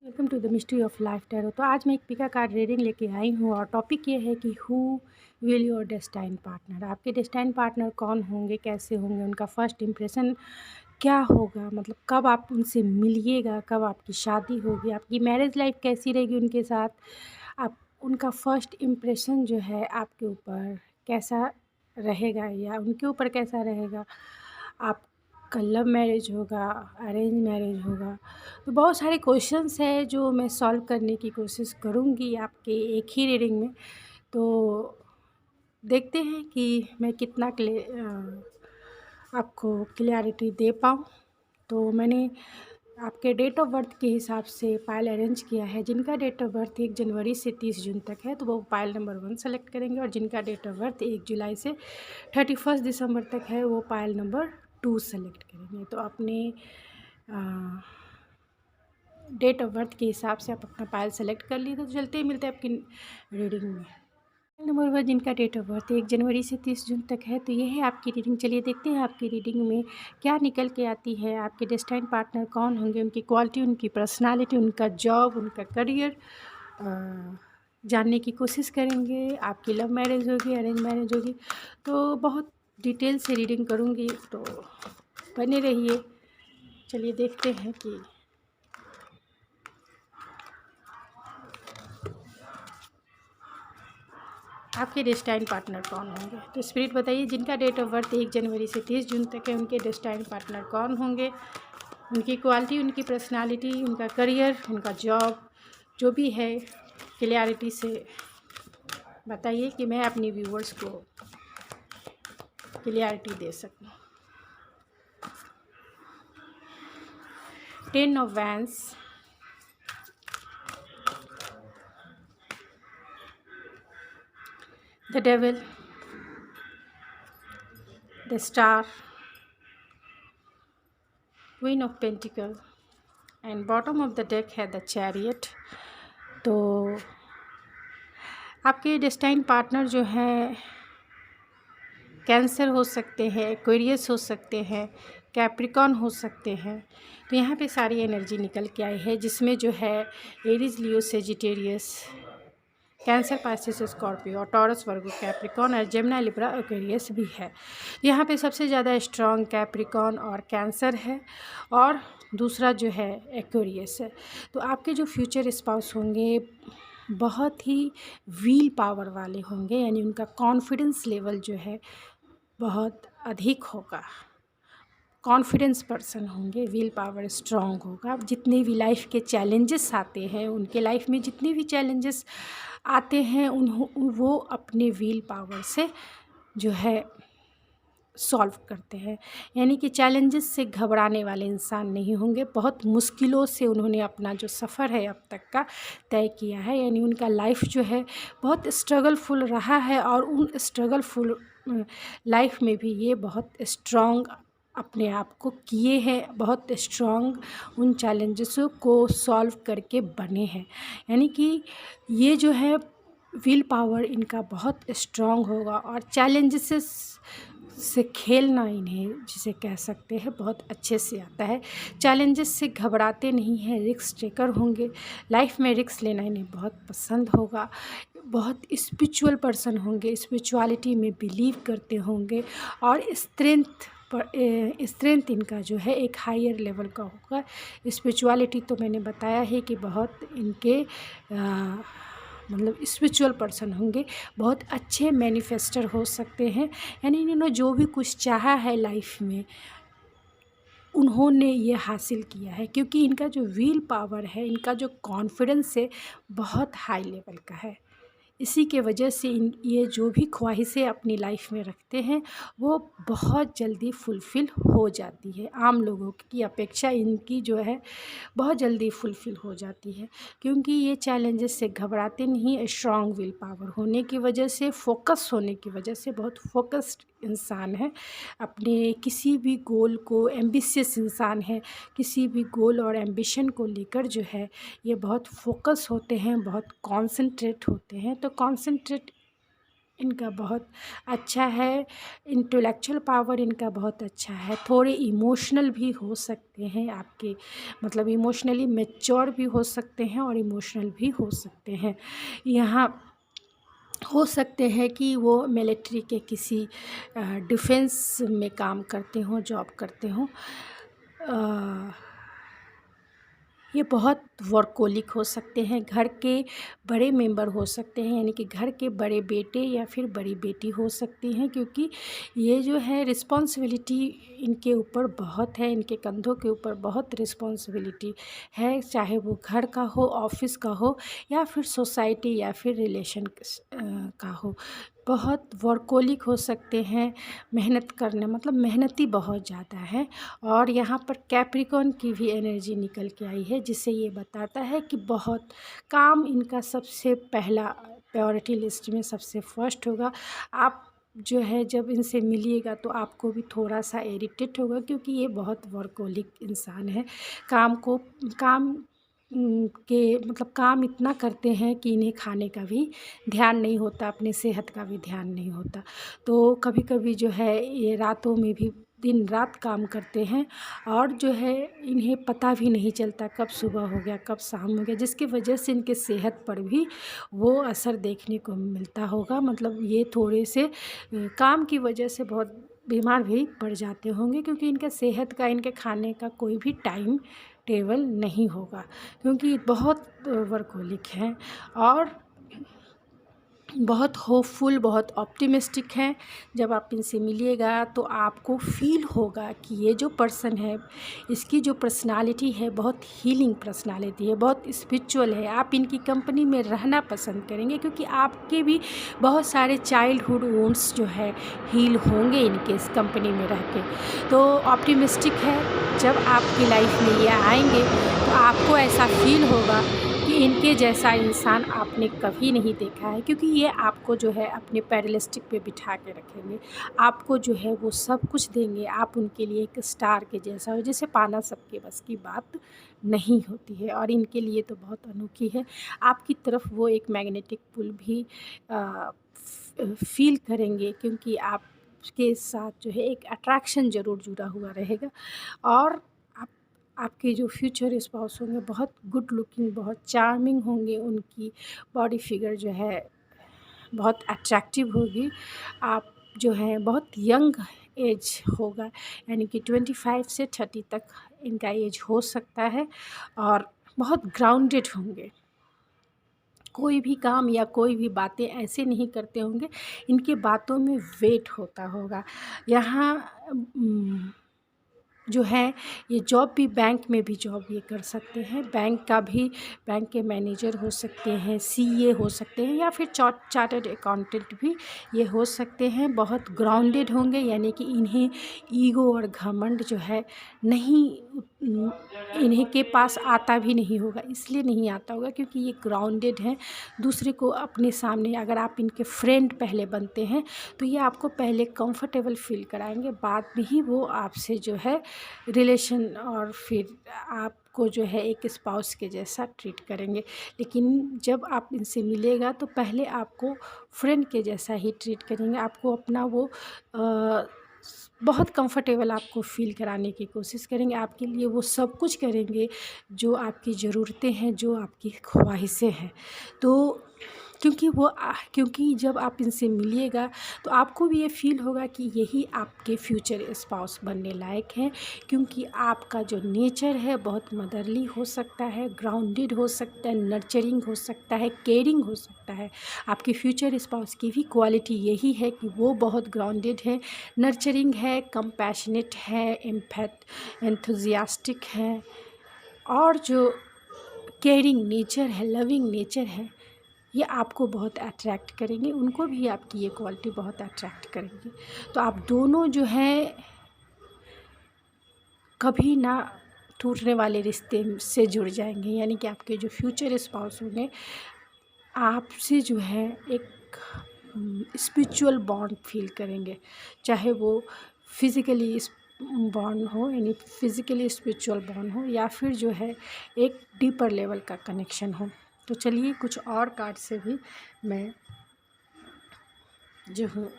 Welcome to the mystery of life tarot. तो आज मैं एक पिका कार्ड रीडिंग लेके आई हूँ और टॉपिक ये है कि who will your destined partner. आपके डेस्टाइन पार्टनर कौन होंगे, कैसे होंगे, उनका फर्स्ट इम्प्रेशन क्या होगा, मतलब कब आप उनसे मिलिएगा, कब आपकी शादी होगी, आपकी मैरिज लाइफ कैसी रहेगी उनके साथ, आप उनका फर्स्ट इम्प्रेशन जो है आपके ऊपर कैसा रहेगा या उनके ऊपर कैसा रहेगा, आपका लव मैरिज होगा, अरेंज मैरिज होगा। तो बहुत सारे क्वेश्चंस हैं जो मैं सॉल्व करने की कोशिश करूँगी आपके एक ही रीडिंग में। तो देखते हैं कि मैं कितना आपको क्लियरिटी दे पाऊँ। तो मैंने आपके डेट ऑफ बर्थ के हिसाब से पायल अरेंज किया है। जिनका डेट ऑफ बर्थ 1 जनवरी से 30 जून तक है तो वो पायल नंबर 1 सेलेक्ट करेंगे, और जिनका डेट ऑफ बर्थ 1 जुलाई से 31 दिसंबर तक है वो पायल नंबर 2 सेलेक्ट करेंगे। तो अपने डेट ऑफ बर्थ के हिसाब से आप अपना पायल सेलेक्ट कर लिए। तो चलते ही मिलते हैं आपकी रीडिंग में। नंबर 1 जिनका डेट ऑफ बर्थ 1 जनवरी से 30 जून तक है, तो ये है आपकी रीडिंग। चलिए देखते हैं आपकी रीडिंग में क्या निकल के आती है। आपके डेस्टाइन पार्टनर कौन होंगे, उनकी क्वालिटी, उनकी पर्सनालिटी, उनका जॉब, उनका करियर जानने की कोशिश करेंगे। आपकी लव मैरिज होगी, अरेंज मैरिज होगी, तो बहुत डिटेल से रीडिंग करूँगी, तो बने रहिए। चलिए देखते हैं कि आपके डेस्टाइन पार्टनर कौन होंगे। तो स्पिरिट बताइए, जिनका डेट ऑफ बर्थ 1 जनवरी से 30 जून तक है उनके डेस्टाइन पार्टनर कौन होंगे, उनकी क्वालिटी, उनकी पर्सनालिटी, उनका करियर, उनका जॉब, जो भी है क्लियरिटी से बताइए कि मैं अपनी व्यूवर्स को क्लियरिटी दे सकूं। 10 of wands, the devil, the star, queen of pentacle and bottom of the deck है द चैरियट। तो आपके डेस्टाइन पार्टनर जो हैं कैंसर हो सकते हैं, एक्वेरियस हो सकते हैं, कैप्रिकॉन हो सकते हैं। तो यहाँ पे सारी एनर्जी निकल के आई है, जिसमें जो है एरीज, लियो, सेजिटेरियस, कैंसर, पाइसेस, स्कॉर्पियो और टॉरस, वर्गो, कैप्रिकॉन और जेमिनी, लिब्रा, एक्वेरियस भी है। यहाँ पे सबसे ज़्यादा स्ट्रॉन्ग कैप्रिकॉन और कैंसर है, और दूसरा जो है एक्वेरियस है। तो आपके जो फ्यूचर स्पाउस होंगे बहुत ही व्हील पावर वाले होंगे, यानी उनका कॉन्फिडेंस लेवल जो है बहुत अधिक होगा। कॉन्फिडेंस पर्सन होंगे, विल पावर स्ट्रॉन्ग होगा। जितने भी लाइफ के चैलेंजेस आते हैं, उनके लाइफ में जितने भी चैलेंजेस आते हैं वो अपने विल पावर से जो है सॉल्व करते हैं। यानी कि चैलेंजेस से घबराने वाले इंसान नहीं होंगे। बहुत मुश्किलों से उन्होंने अपना जो सफ़र है अब तक का तय किया है, यानी उनका लाइफ जो है बहुत स्ट्रगलफुल रहा है, और उन स्ट्रगलफुल लाइफ में भी ये बहुत स्ट्रॉन्ग अपने आप को किए हैं, बहुत स्ट्रॉन्ग उन चैलेंजेसों को सॉल्व करके बने हैं। यानी कि ये जो है विल पावर इनका बहुत स्ट्रॉन्ग होगा, और चैलेंजेस से खेलना इन्हें जिसे कह सकते हैं बहुत अच्छे से आता है। चैलेंजेस से घबराते नहीं हैं, रिस्क टेकर होंगे। लाइफ में रिस्क लेना इन्हें बहुत पसंद होगा। बहुत स्पिरिचुअल पर्सन होंगे, स्पिरिचुअलिटी में बिलीव करते होंगे, और स्ट्रेंथ इनका जो है एक हायर लेवल का होगा। स्पिरिचुअलिटी तो मैंने बताया है कि बहुत इनके मतलब स्पिरिचुअल पर्सन होंगे, बहुत अच्छे मैनिफेस्टर हो सकते हैं। यानी इन्होंने जो भी कुछ चाहा है लाइफ में उन्होंने ये हासिल किया है, क्योंकि इनका जो विल पावर है, इनका जो कॉन्फिडेंस है बहुत हाई लेवल का है। इसी के वजह से ये जो भी ख्वाहिशें अपनी लाइफ में रखते हैं वो बहुत जल्दी फुलफ़िल हो जाती है। आम लोगों की अपेक्षा इनकी जो है बहुत जल्दी फुलफ़िल हो जाती है, क्योंकि ये चैलेंजेस से घबराते नहीं। स्ट्रॉन्ग विल पावर होने की वजह से, फोकस होने की वजह से, बहुत फोकस्ड इंसान है अपने किसी भी गोल को, एम्बिशियस इंसान है, किसी भी गोल और एम्बिशन को लेकर जो है ये बहुत फोकस होते हैं, बहुत कॉन्सेंट्रेट होते हैं। तो कॉन्सेंट्रेट इनका बहुत अच्छा है, इंटेलेक्चुअल पावर इनका बहुत अच्छा है। थोड़े इमोशनल भी हो सकते हैं आपके, मतलब इमोशनली मैच्योर भी हो सकते हैं और इमोशनल भी हो सकते हैं। यहाँ हो सकते हैं कि वो मिलिट्री के किसी डिफेंस में काम करते हों, जॉब करते हों। ये बहुत वर्कोलिक हो सकते हैं, घर के बड़े मेंबर हो सकते हैं, यानी कि घर के बड़े बेटे या फिर बड़ी बेटी हो सकती हैं, क्योंकि ये जो है रिस्पॉन्सिबिलिटी इनके ऊपर बहुत है, इनके कंधों के ऊपर बहुत रिस्पॉन्सिबिलिटी है, चाहे वो घर का हो, ऑफिस का हो या फिर सोसाइटी या फिर रिलेशन का हो। बहुत वर्कोलिक हो सकते हैं, मेहनत करने मतलब मेहनती बहुत ज़्यादा है। और यहाँ पर कैप्रिकॉर्न की भी एनर्जी निकल के आई है, जिससे ये बताता है कि बहुत काम इनका सबसे पहला प्रायोरिटी लिस्ट में सबसे फर्स्ट होगा। आप जो है जब इनसे मिलिएगा तो आपको भी थोड़ा सा इरिटेट होगा, क्योंकि ये बहुत वर्कोलिक इंसान है। काम के मतलब काम इतना करते हैं कि इन्हें खाने का भी ध्यान नहीं होता, अपनी सेहत का भी ध्यान नहीं होता। तो कभी कभी जो है ये रातों में भी दिन रात काम करते हैं, और जो है इन्हें पता भी नहीं चलता कब सुबह हो गया कब शाम हो गया, जिसकी वजह से इनके सेहत पर भी वो असर देखने को मिलता होगा। मतलब ये थोड़े से काम की वजह से बहुत बीमार भी पड़ जाते होंगे, क्योंकि इनके सेहत का, इनके खाने का कोई भी टाइम टेबल नहीं होगा, क्योंकि बहुत वर्कोलिक हैं और बहुत होपफुल, बहुत ऑप्टिमिस्टिक हैं। जब आप इनसे मिलिएगा तो आपको फ़ील होगा कि ये जो पर्सन है, इसकी जो पर्सनालिटी है बहुत हीलिंग पर्सनालिटी है, बहुत स्पिरिचुअल है। आप इनकी कंपनी में रहना पसंद करेंगे, क्योंकि आपके भी बहुत सारे चाइल्डहुड वुंड्स जो है हील होंगे इनके इस कंपनी में रह के। तो ऑप्टिमिस्टिक है। जब आपकी लाइफ में ये आएंगे तो आपको ऐसा फ़ील होगा कि इनके जैसा इंसान आपने कभी नहीं देखा है, क्योंकि ये आपको जो है अपने पैडलिस्टिक पे बिठा के रखेंगे, आपको जो है वो सब कुछ देंगे। आप उनके लिए एक स्टार के जैसा हो, जिसे पाना सबके बस की बात नहीं होती है, और इनके लिए तो बहुत अनोखी है। आपकी तरफ वो एक मैग्नेटिक पुल भी फील करेंगे, क्योंकि आपके साथ जो है एक अट्रैक्शन ज़रूर जुड़ा हुआ रहेगा। और आपके जो फ्यूचर स्पाउस होंगे बहुत गुड लुकिंग, बहुत चार्मिंग होंगे, उनकी बॉडी फिगर जो है बहुत अट्रैक्टिव होगी। आप जो है बहुत यंग एज होगा, यानी कि 25 से 30 तक इनका एज हो सकता है, और बहुत ग्राउंडेड होंगे। कोई भी काम या कोई भी बातें ऐसे नहीं करते होंगे, इनके बातों में वेट होता होगा। यहाँ जो है ये जॉब भी बैंक में भी जॉब ये कर सकते हैं, बैंक के मैनेजर हो सकते हैं, सीए हो सकते हैं, या फिर चार्टर्ड अकाउंटेंट भी ये हो सकते हैं। बहुत ग्राउंडेड होंगे, यानी कि इन्हें ईगो और घमंड जो है नहीं, इन्हें के पास आता भी नहीं होगा। इसलिए नहीं आता होगा क्योंकि ये ग्राउंडेड हैं। दूसरे को अपने सामने, अगर आप इनके फ्रेंड पहले बनते हैं तो ये आपको पहले कंफर्टेबल फील कराएंगे, बाद में ही वो आपसे जो है रिलेशन और फिर आपको जो है एक स्पाउस के जैसा ट्रीट करेंगे। लेकिन जब आप इनसे मिलेगा तो पहले आपको फ्रेंड के जैसा ही ट्रीट करेंगे। आपको अपना वो बहुत कंफर्टेबल आपको फ़ील कराने की कोशिश करेंगे। आपके लिए वो सब कुछ करेंगे जो आपकी ज़रूरतें हैं, जो आपकी ख्वाहिशें हैं। तो क्योंकि जब आप इनसे मिलिएगा तो आपको भी ये फ़ील होगा कि यही आपके फ्यूचर स्पाउस बनने लायक हैं, क्योंकि आपका जो नेचर है बहुत मदरली हो सकता है, ग्राउंडेड हो सकता है, नर्चरिंग हो सकता है, केयरिंग हो सकता है। आपके फ्यूचर स्पाउस की भी क्वालिटी यही है कि वो बहुत ग्राउंडेड है, नर्चरिंग है, कंपैशनेट है, एंथुजियास्टिक है, और जो केयरिंग नेचर है, लविंग नेचर है, ये आपको बहुत अट्रैक्ट करेंगे। उनको भी आपकी ये क्वालिटी बहुत अट्रैक्ट करेंगी। तो आप दोनों जो हैं कभी ना टूटने वाले रिश्ते से जुड़ जाएंगे, यानी कि आपके जो फ्यूचर स्पाउस होंगे आपसे जो है एक स्पिरिचुअल बॉन्ड फील करेंगे, चाहे वो फिज़िकली बॉन्ड हो, यानी फिज़िकली स्पिरिचुअल बॉन्ड हो, या फिर जो है एक डीपर लेवल का कनेक्शन हो। तो चलिए कुछ और कार्ड से भी मैं जो हूँ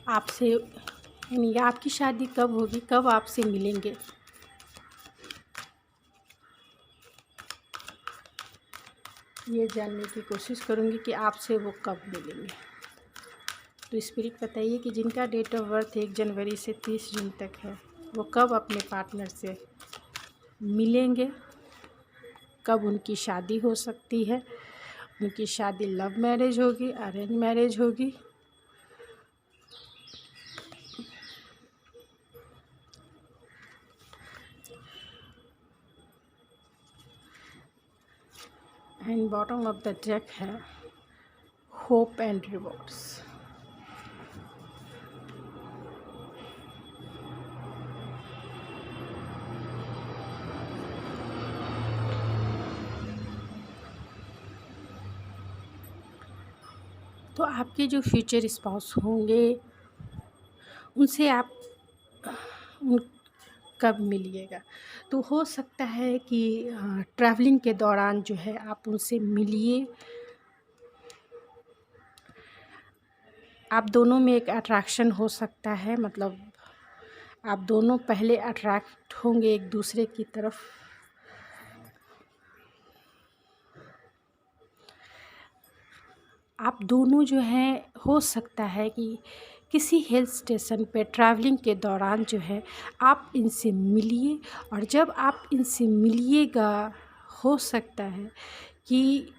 आपसे, यानी आपकी शादी कब होगी, कब आपसे मिलेंगे, ये जानने की कोशिश करूँगी कि आपसे वो कब मिलेंगे। तो स्पिरिट बताइए कि जिनका डेट ऑफ बर्थ 1 जनवरी से 30 जून तक है, वो कब अपने पार्टनर से मिलेंगे, कब उनकी शादी हो सकती है, उनकी शादी लव मैरिज होगी, अरेंज मैरिज होगी। And bottom of the deck है होप एंड रिवॉर्ड्स। तो आपके जो फ्यूचर स्पाउस होंगे उनसे आप उन कब मिलिएगा, तो हो सकता है कि ट्रैवलिंग के दौरान जो है आप उनसे मिलिए। आप दोनों में एक अट्रैक्शन हो सकता है, मतलब आप दोनों पहले अट्रैक्ट होंगे एक दूसरे की तरफ। आप दोनों जो हैं, हो सकता है कि किसी हिल स्टेशन पे ट्रैवलिंग के दौरान जो है आप इनसे मिलिए, और जब आप इनसे मिलिएगा हो सकता है कि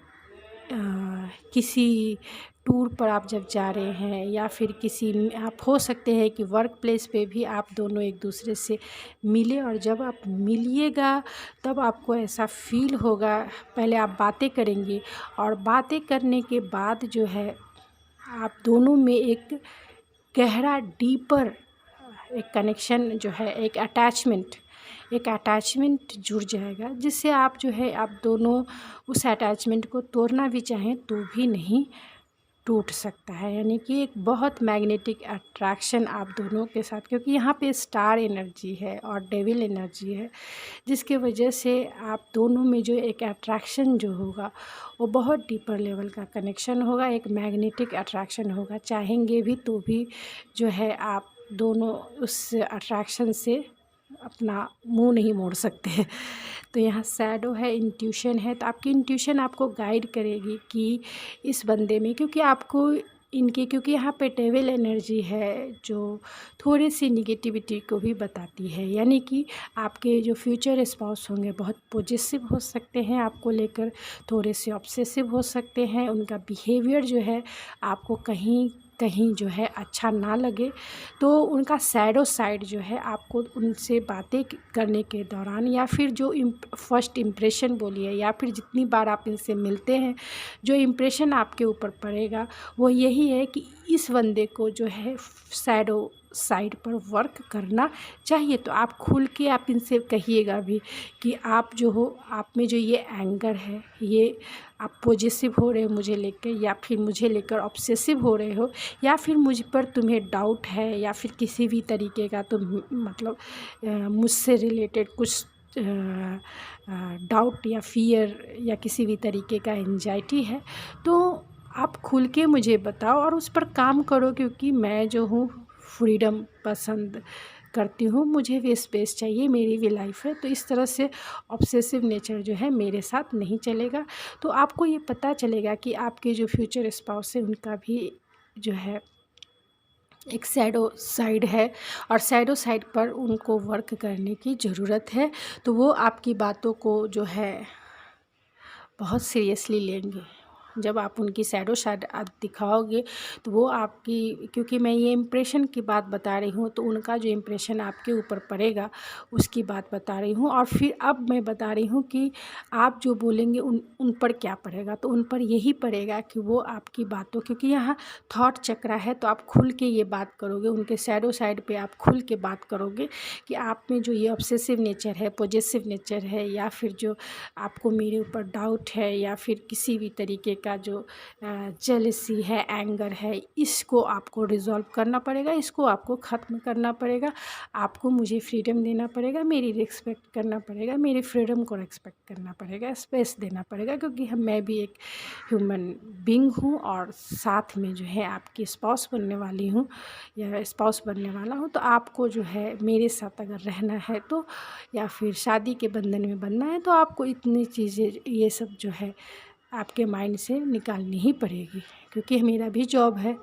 किसी टूर पर आप जब जा रहे हैं, या फिर किसी आप हो सकते हैं कि वर्क प्लेस पे भी आप दोनों एक दूसरे से मिले, और जब आप मिलिएगा तब आपको ऐसा फील होगा। पहले आप बातें करेंगे, और बातें करने के बाद जो है आप दोनों में एक गहरा डीपर एक कनेक्शन जो है, एक अटैचमेंट जुड़ जाएगा, जिससे आप जो है आप दोनों उस अटैचमेंट को तोड़ना भी चाहें तो भी नहीं टूट सकता है। यानी कि एक बहुत मैग्नेटिक अट्रैक्शन आप दोनों के साथ, क्योंकि यहाँ पे स्टार एनर्जी है और डेविल एनर्जी है, जिसके वजह से आप दोनों में जो एक अट्रैक्शन जो होगा वो बहुत डीपर लेवल का कनेक्शन होगा, एक मैग्नेटिक अट्रैक्शन होगा। चाहेंगे भी तो भी जो है आप दोनों उस अट्रैक्शन से अपना मुंह नहीं मोड़ सकते। तो यहाँ शैडो है, इंट्यूशन है, तो आपकी इंट्यूशन आपको गाइड करेगी कि इस बंदे में, क्योंकि आपको इनके, क्योंकि यहाँ पे डेविल एनर्जी है जो थोड़ी सी निगेटिविटी को भी बताती है। यानी कि आपके जो फ्यूचर स्पाउस होंगे बहुत पॉजिटिव हो सकते हैं, आपको लेकर थोड़े से ऑब्सेसिव हो सकते हैं, उनका बिहेवियर जो है आपको कहीं कहीं जो है अच्छा ना लगे, तो उनका शैडो साइड जो है आपको उनसे बातें करने के दौरान, या फिर जो फर्स्ट इम्प्रेशन बोलिए, या फिर जितनी बार आप इनसे मिलते हैं जो इम्प्रेशन आपके ऊपर पड़ेगा वो यही है कि इस बंदे को जो है शैडो साइड पर वर्क करना चाहिए। तो आप खुल के आप इनसे कहिएगा भी कि आप जो हो, आप में जो ये एंगर है, ये आप पॉजिटिव हो रहे हो मुझे लेकर, या फिर मुझे लेकर ऑब्सेसिव हो रहे हो, या फिर मुझ पर तुम्हें डाउट है, या फिर किसी भी तरीके का तुम मतलब मुझसे रिलेटेड कुछ डाउट या फियर या किसी भी तरीके का एंजाइटी है, तो आप खुल के मुझे बताओ और उस पर काम करो। क्योंकि मैं जो हूँ फ्रीडम पसंद करती हूँ, मुझे भी स्पेस चाहिए, मेरी भी लाइफ है, तो इस तरह से ऑब्सेसिव नेचर जो है मेरे साथ नहीं चलेगा। तो आपको ये पता चलेगा कि आपके जो फ्यूचर स्पाउस है उनका भी जो है एक शैडो साइड है, और शैडो साइड पर उनको वर्क करने की ज़रूरत है। तो वो आपकी बातों को जो है बहुत सीरियसली लेंगे। जब आप उनकी शैडो साइड आप दिखाओगे तो वो आपकी, क्योंकि मैं ये इम्प्रेशन की बात बता रही हूँ, तो उनका जो इम्प्रेशन आपके ऊपर पड़ेगा उसकी बात बता रही हूँ। और फिर अब मैं बता रही हूँ कि आप जो बोलेंगे उन पर क्या पड़ेगा, तो उन पर यही पड़ेगा कि वो आपकी बातों, क्योंकि यहाँ थॉट चक्रा है, तो आप खुल के ये बात करोगे, उनके शैडो साइड पे आप खुल के बात करोगे कि आप में जो ये ऑब्सेसिव नेचर है, पॉजिटिव नेचर है, या फिर जो आपको मेरे ऊपर डाउट है, या फिर किसी भी तरीके का जो जेलसी है, एंगर है, इसको आपको रिज़ॉल्व करना पड़ेगा, इसको आपको ख़त्म करना पड़ेगा। आपको मुझे फ्रीडम देना पड़ेगा, मेरी रिस्पेक्ट करना पड़ेगा, मेरी फ्रीडम को रिस्पेक्ट करना पड़ेगा, स्पेस देना पड़ेगा, क्योंकि मैं भी एक ह्यूमन बीइंग हूँ और साथ में जो है आपकी स्पाउस बनने वाली हूँ या स्पाउस बनने वाला हूँ। तो आपको जो है मेरे साथ अगर रहना है तो, या फिर शादी के बंधन में बनना है, तो आपको इतनी चीज़ें ये सब जो है आपके माइंड से निकालनी ही पड़ेगी, क्योंकि मेरा भी जॉब है।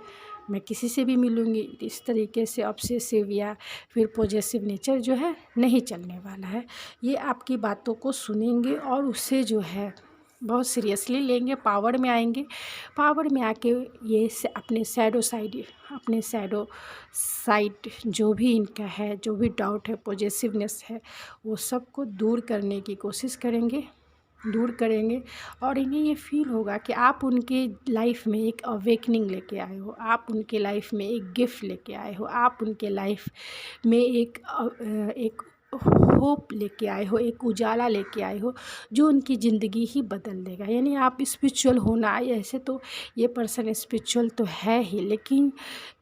मैं किसी से भी मिलूँगी इस तरीके से ऑब्सेसिव या फिर पॉजेसिव नेचर जो है नहीं चलने वाला है। ये आपकी बातों को सुनेंगे और उससे जो है बहुत सीरियसली लेंगे, पावर में आएंगे। पावर में आके ये अपने शैडो साइड जो भी इनका है, जो भी डाउट है, पॉजेसिवनेस है, वो सब को दूर करने की कोशिश करेंगे, दूर करेंगे। और इन्हें ये फील होगा कि आप उनके लाइफ में एक अवेकनिंग लेके आए हो, आप उनके लाइफ में एक गिफ्ट लेके आए हो, आप उनके लाइफ में एक होप लेके आए हो, एक उजाला लेके आए हो, जो उनकी ज़िंदगी ही बदल देगा। यानी आप स्पिरिचुअल होना, ऐसे तो ये पर्सन स्पिरिचुअल तो है ही, लेकिन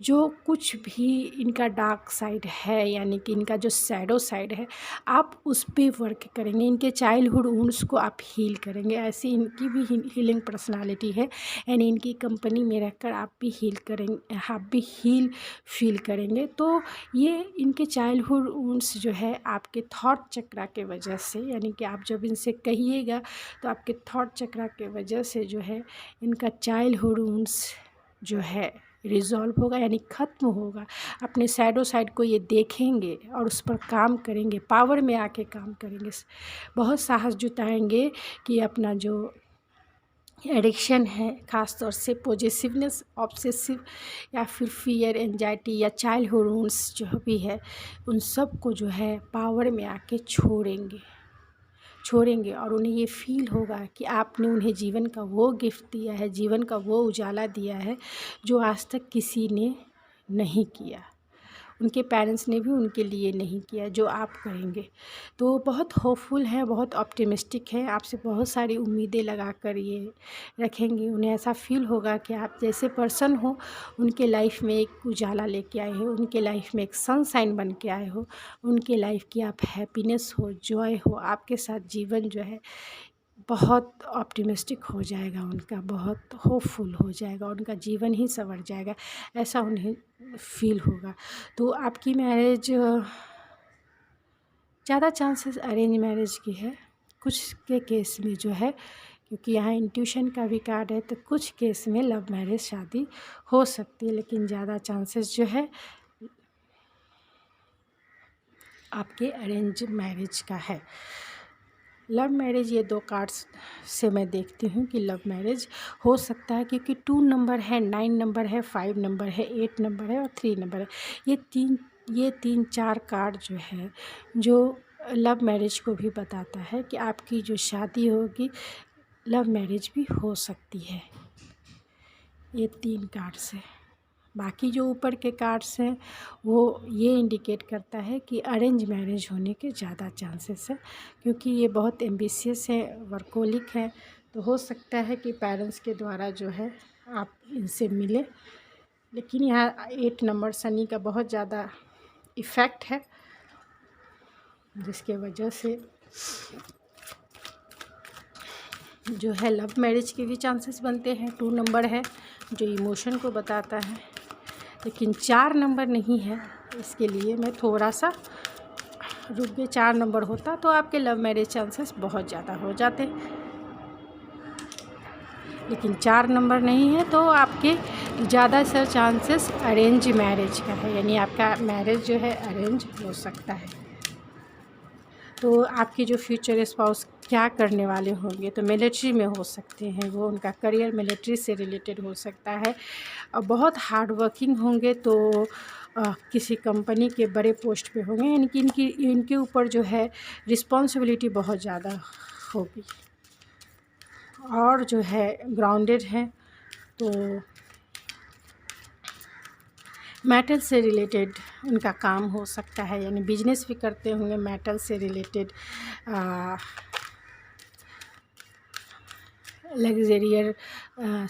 जो कुछ भी इनका डार्क साइड है, यानी कि इनका जो शैडो साइड है, आप उस पे वर्क करेंगे, इनके चाइल्डहुड वुंड्स को आप हील करेंगे। ऐसी इनकी भी हीलिंग पर्सनालिटी है, यानी इनकी कंपनी में रहकर आप भी हील करेंगे, आप भी हील फील करेंगे। तो ये इनके चाइल्डहुड वुंड्स जो है आपके थॉट चक्रा के वजह से, यानी कि आप जब इनसे कहिएगा तो आपके थॉट चक्रा के वजह से जो है इनका चाइल्डहुड वुंड्स जो है रिज़ॉल्व होगा, यानी ख़त्म होगा। अपने शैडो साइड को ये देखेंगे और उस पर काम करेंगे, पावर में आके काम करेंगे, बहुत साहस जुटाएंगे कि अपना जो एडिक्शन है, ख़ास तौर से पॉजेसिवनेस, ऑब्सेसिव या फिर फियर, एंजाइटी या चाइल्डहुड वुंड्स जो भी है, उन सब को जो है पावर में आके छोड़ेंगे और उन्हें ये फील होगा कि आपने उन्हें जीवन का वो गिफ्ट दिया है, जीवन का वो उजाला दिया है जो आज तक किसी ने नहीं किया, उनके पेरेंट्स ने भी उनके लिए नहीं किया, जो आप करेंगे। तो बहुत होपफुल है, बहुत ऑप्टिमिस्टिक है, आपसे बहुत सारी उम्मीदें लगा कर ये रखेंगे। उन्हें ऐसा फील होगा कि आप जैसे पर्सन हो, उनके लाइफ में एक उजाला लेके आए हो, उनके लाइफ में एक सनशाइन बन के आए हो, उनके लाइफ की आप हैप्पीनेस हो, जॉय हो, आपके साथ जीवन जो है बहुत ऑप्टिमिस्टिक हो जाएगा, उनका बहुत होपफुल हो जाएगा, उनका जीवन ही संवर जाएगा, ऐसा उन्हें फील होगा। तो आपकी मैरिज, ज़्यादा चांसेस अरेंज मैरिज की है, कुछ के केस में जो है, क्योंकि यहाँ इंट्यूशन का भी कार्ड है, तो कुछ केस में लव मैरिज शादी हो सकती है, लेकिन ज़्यादा चांसेस जो है आपके अरेंज मैरिज का है। लव मैरिज, ये 2 कार्ड्स से मैं देखती हूँ कि लव मैरिज हो सकता है, क्योंकि 2 नंबर है, 9 नंबर है, 5 नंबर है, 8 नंबर है और 3 नंबर है। ये तीन 4 कार्ड जो है, जो लव मैरिज को भी बताता है कि आपकी जो शादी होगी, लव मैरिज भी हो सकती है, ये 3 कार्ड से। बाकी जो ऊपर के कार्ड्स हैं वो ये इंडिकेट करता है कि अरेंज मैरिज होने के ज़्यादा चांसेस है, क्योंकि ये बहुत एम्बिशियस है, वर्कोलिक है। तो हो सकता है कि पेरेंट्स के द्वारा जो है आप इनसे मिले, लेकिन यहाँ 8 नंबर शनि का बहुत ज़्यादा इफ़ेक्ट है, जिसके वजह से जो है लव मैरिज के भी चांसेस बनते हैं। 2 नंबर है जो इमोशन को बताता है, लेकिन 4 नंबर नहीं है, इसके लिए मैं थोड़ा सा रुक गई। 4 नंबर होता तो आपके लव मैरिज चांसेस बहुत ज़्यादा हो जाते, लेकिन 4 नंबर नहीं है, तो आपके ज़्यादा सर चांसेस अरेंज मैरिज का है, यानी आपका मैरिज जो है अरेंज हो सकता है। तो आपके जो फ्यूचर स्पाउस क्या करने वाले होंगे, तो मिलिट्री में हो सकते हैं वो, उनका करियर मिलिट्री से रिलेटेड हो सकता है, और बहुत हार्ड वर्किंग होंगे, तो किसी कंपनी के बड़े पोस्ट पे होंगे, यानी कि इनके ऊपर जो है रिस्पॉन्सिबिलिटी बहुत ज़्यादा होगी, और जो है ग्राउंडेड हैं, तो मेटल से रिलेटेड उनका काम हो सकता है, यानी बिजनेस भी करते होंगे मेटल से रिलेटेड, लग्ज़रियर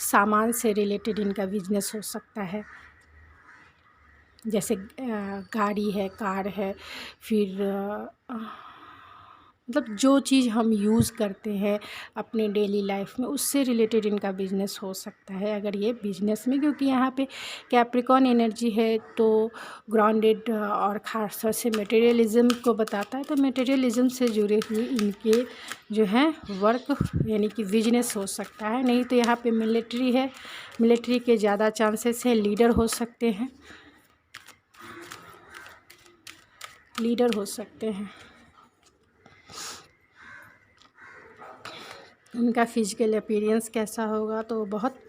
सामान से रिलेटेड इनका बिजनेस हो सकता है। जैसे गाड़ी है, कार है, फिर मतलब जो चीज़ हम यूज़ करते हैं अपने डेली लाइफ में, उससे रिलेटेड इनका बिजनेस हो सकता है अगर ये बिजनेस में, क्योंकि यहाँ पे कैप्रिकॉन एनर्जी है तो ग्राउंडेड और ख़ास तौर से मटेरियलिज़्म को बताता है। तो मटेरियलिज़्म से जुड़े हुए इनके जो हैं वर्क यानी कि बिजनेस हो सकता है। नहीं तो यहाँ पे मिलिट्री है, मिलिट्री के ज़्यादा चांसेस है, लीडर हो सकते हैं, लीडर हो सकते हैं। उनका फिजिकल अपीयरेंस कैसा होगा, तो बहुत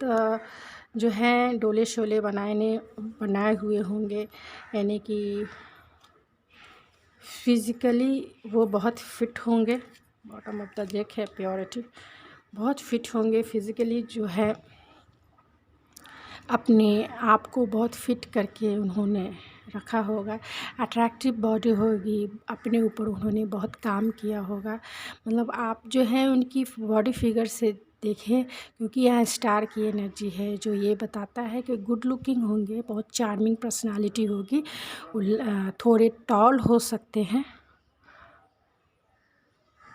जो है डोले शोले बनाए हुए होंगे, यानी कि फिज़िकली वो बहुत फिट होंगे। बॉटम ऑफ द जेक है प्योरिटी, बहुत फिट होंगे फिज़िकली, जो है अपने आप को बहुत फिट करके उन्होंने रखा होगा। अट्रैक्टिव बॉडी होगी, अपने ऊपर उन्होंने बहुत काम किया होगा। मतलब आप जो है उनकी बॉडी फिगर से देखें, क्योंकि यह स्टार की एनर्जी है जो ये बताता है कि गुड लुकिंग होंगे, बहुत चार्मिंग पर्सनालिटी होगी, थोड़े टॉल हो सकते हैं,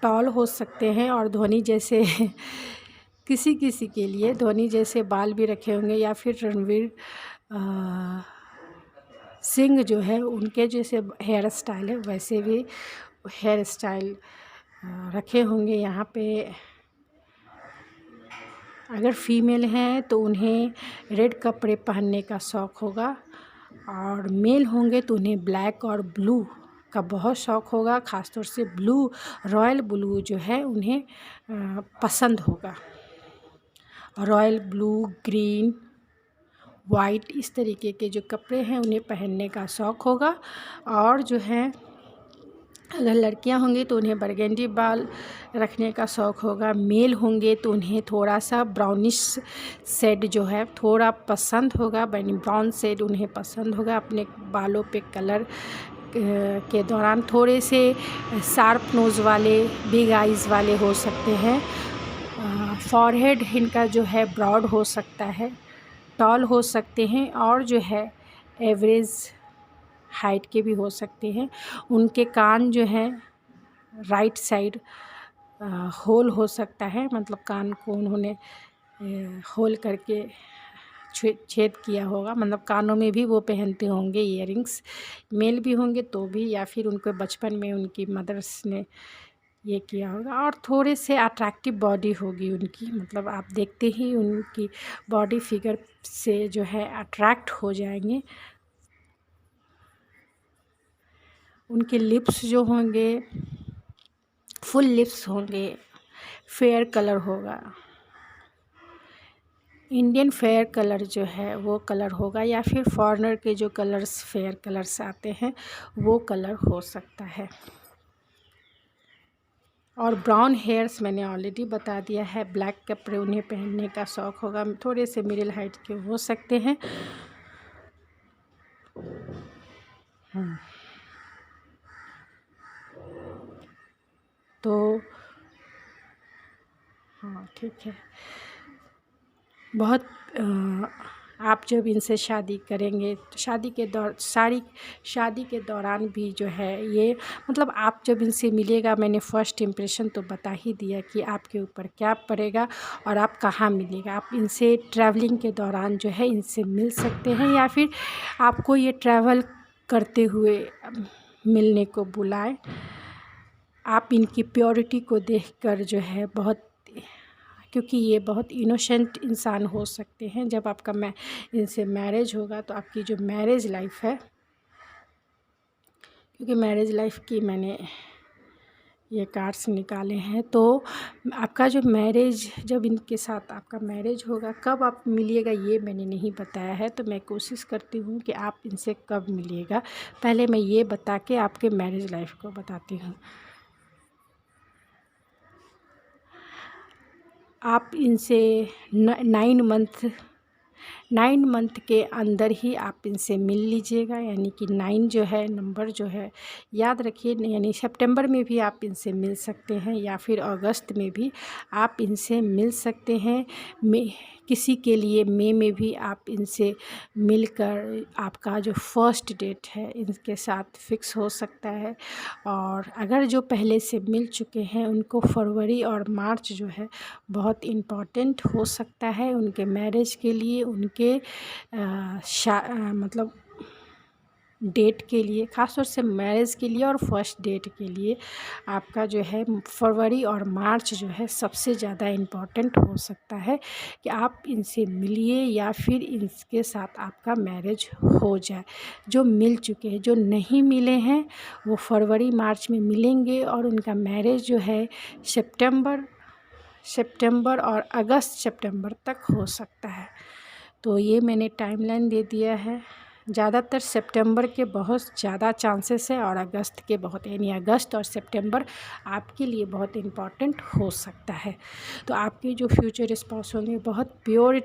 टॉल हो सकते हैं और धोनी जैसे किसी किसी के लिए धोनी जैसे बाल भी रखे होंगे, या फिर रणवीर सिंह जो है उनके जैसे हेयर स्टाइल है वैसे भी हेयर स्टाइल रखे होंगे। यहाँ पे अगर फीमेल हैं तो उन्हें रेड कपड़े पहनने का शौक़ होगा, और मेल होंगे तो उन्हें ब्लैक और ब्लू का बहुत शौक़ होगा। ख़ास तौर से ब्लू, रॉयल ब्लू जो है उन्हें पसंद होगा। रॉयल ब्लू, ग्रीन, वाइट, इस तरीके के जो कपड़े हैं उन्हें पहनने का शौक़ होगा। और जो है अगर लड़कियां होंगी तो उन्हें बरगंडी बाल रखने का शौक़ होगा। मेल होंगे तो उन्हें थोड़ा सा ब्राउनिश शेड जो है थोड़ा पसंद होगा, ब्राउन शेड उन्हें पसंद होगा। अपने बालों पे कलर के दौरान थोड़े से शार्प नोज़ वाले, बिग आइज़ वाले हो सकते हैं। फॉरहेड इनका जो है ब्रॉड हो सकता है, टॉल हो सकते हैं, और जो है एवरेज हाइट के भी हो सकते हैं। उनके कान जो हैं राइट साइड होल हो सकता है, मतलब कान को उन्होंने होल करके छेद किया होगा, मतलब कानों में भी वो पहनते होंगे इयररिंग्स। मेल भी होंगे तो भी, या फिर उनको बचपन में उनकी मदर्स ने ये किया होगा। और थोड़े से अट्रैक्टिव बॉडी होगी उनकी, मतलब आप देखते ही उनकी बॉडी फिगर से जो है अट्रैक्ट हो जाएंगे। उनके लिप्स जो होंगे फुल लिप्स होंगे, फेयर कलर होगा, इंडियन फेयर कलर जो है वो कलर होगा, या फिर फॉरेनर के जो कलर्स फेयर कलर्स आते हैं वो कलर हो सकता है। और ब्राउन हेयर्स मैंने ऑलरेडी बता दिया है। ब्लैक कपड़े उन्हें पहनने का शौक़ होगा, थोड़े से मिडिल हाइट के हो सकते हैं। तो हाँ ठीक है, बहुत आप जब इनसे शादी करेंगे तो शादी के दौरान भी जो है ये, मतलब आप जब इनसे मिलेगा, मैंने फ़र्स्ट इम्प्रेशन तो बता ही दिया कि आपके ऊपर क्या पड़ेगा और आप कहाँ मिलेगा। आप इनसे ट्रैवलिंग के दौरान जो है इनसे मिल सकते हैं, या फिर आपको ये ट्रैवल करते हुए मिलने को बुलाए। आप इनकी प्योरिटी को देखकर जो है बहुत, क्योंकि ये बहुत इनोसेंट इंसान हो सकते हैं। जब आपका इनसे मैरिज होगा तो आपकी जो मैरिज लाइफ है, क्योंकि मैरिज लाइफ की मैंने ये कार्ड्स निकाले हैं, तो आपका जो मैरिज, जब इनके साथ आपका मैरिज होगा, कब आप मिलिएगा ये मैंने नहीं बताया है। तो मैं कोशिश करती हूँ कि आप इनसे कब मिलिएगा, पहले मैं ये बता के आपके मैरिज लाइफ को बताती हूँ। आप इनसे 9 मंथ 9 मंथ के अंदर ही आप इनसे मिल लीजिएगा, यानी कि 9 जो है नंबर जो है याद रखिए, यानी सितंबर में भी आप इनसे मिल सकते हैं या फिर अगस्त में भी आप इनसे मिल सकते हैं। किसी के लिए मई में भी आप इनसे मिलकर आपका जो फर्स्ट डेट है इनके साथ फिक्स हो सकता है। और अगर जो पहले से मिल चुके हैं उनको फरवरी और मार्च जो है बहुत इम्पॉर्टेंट हो सकता है उनके मैरिज के लिए, उनके मतलब डेट के लिए, ख़ासतौर से मैरिज के लिए और फर्स्ट डेट के लिए आपका जो है फरवरी और मार्च जो है सबसे ज़्यादा इम्पॉर्टेंट हो सकता है कि आप इनसे मिलिए या फिर इनके साथ आपका मैरिज हो जाए। जो मिल चुके हैं, जो नहीं मिले हैं वो फरवरी मार्च में मिलेंगे और उनका मैरिज जो है सितंबर और अगस्त सितंबर तक हो सकता है। तो ये मैंने टाइमलाइन दे दिया है। ज़्यादातर सितंबर के बहुत ज़्यादा चांसेस है और अगस्त के बहुत, यानी अगस्त और सितंबर आपके लिए बहुत इम्पॉर्टेंट हो सकता है। तो आपके जो फ्यूचर स्पाउस होंगे बहुत प्योर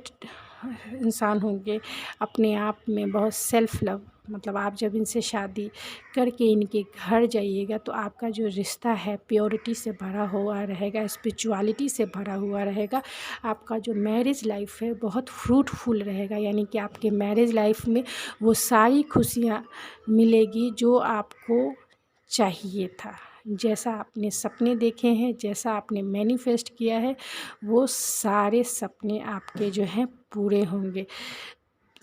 इंसान होंगे, अपने आप में बहुत सेल्फ लव, मतलब आप जब इनसे शादी करके इनके घर जाइएगा तो आपका जो रिश्ता है प्योरिटी से भरा हुआ रहेगा, स्पिरिचुअलिटी से भरा हुआ रहेगा। आपका जो मैरिज लाइफ है बहुत फ्रूटफुल रहेगा, यानी कि आपके मैरिज लाइफ में वो सारी खुशियाँ मिलेगी जो आपको चाहिए था, जैसा आपने सपने देखे हैं, जैसा आपने मैनिफेस्ट किया है वो सारे सपने आपके जो हैं पूरे होंगे।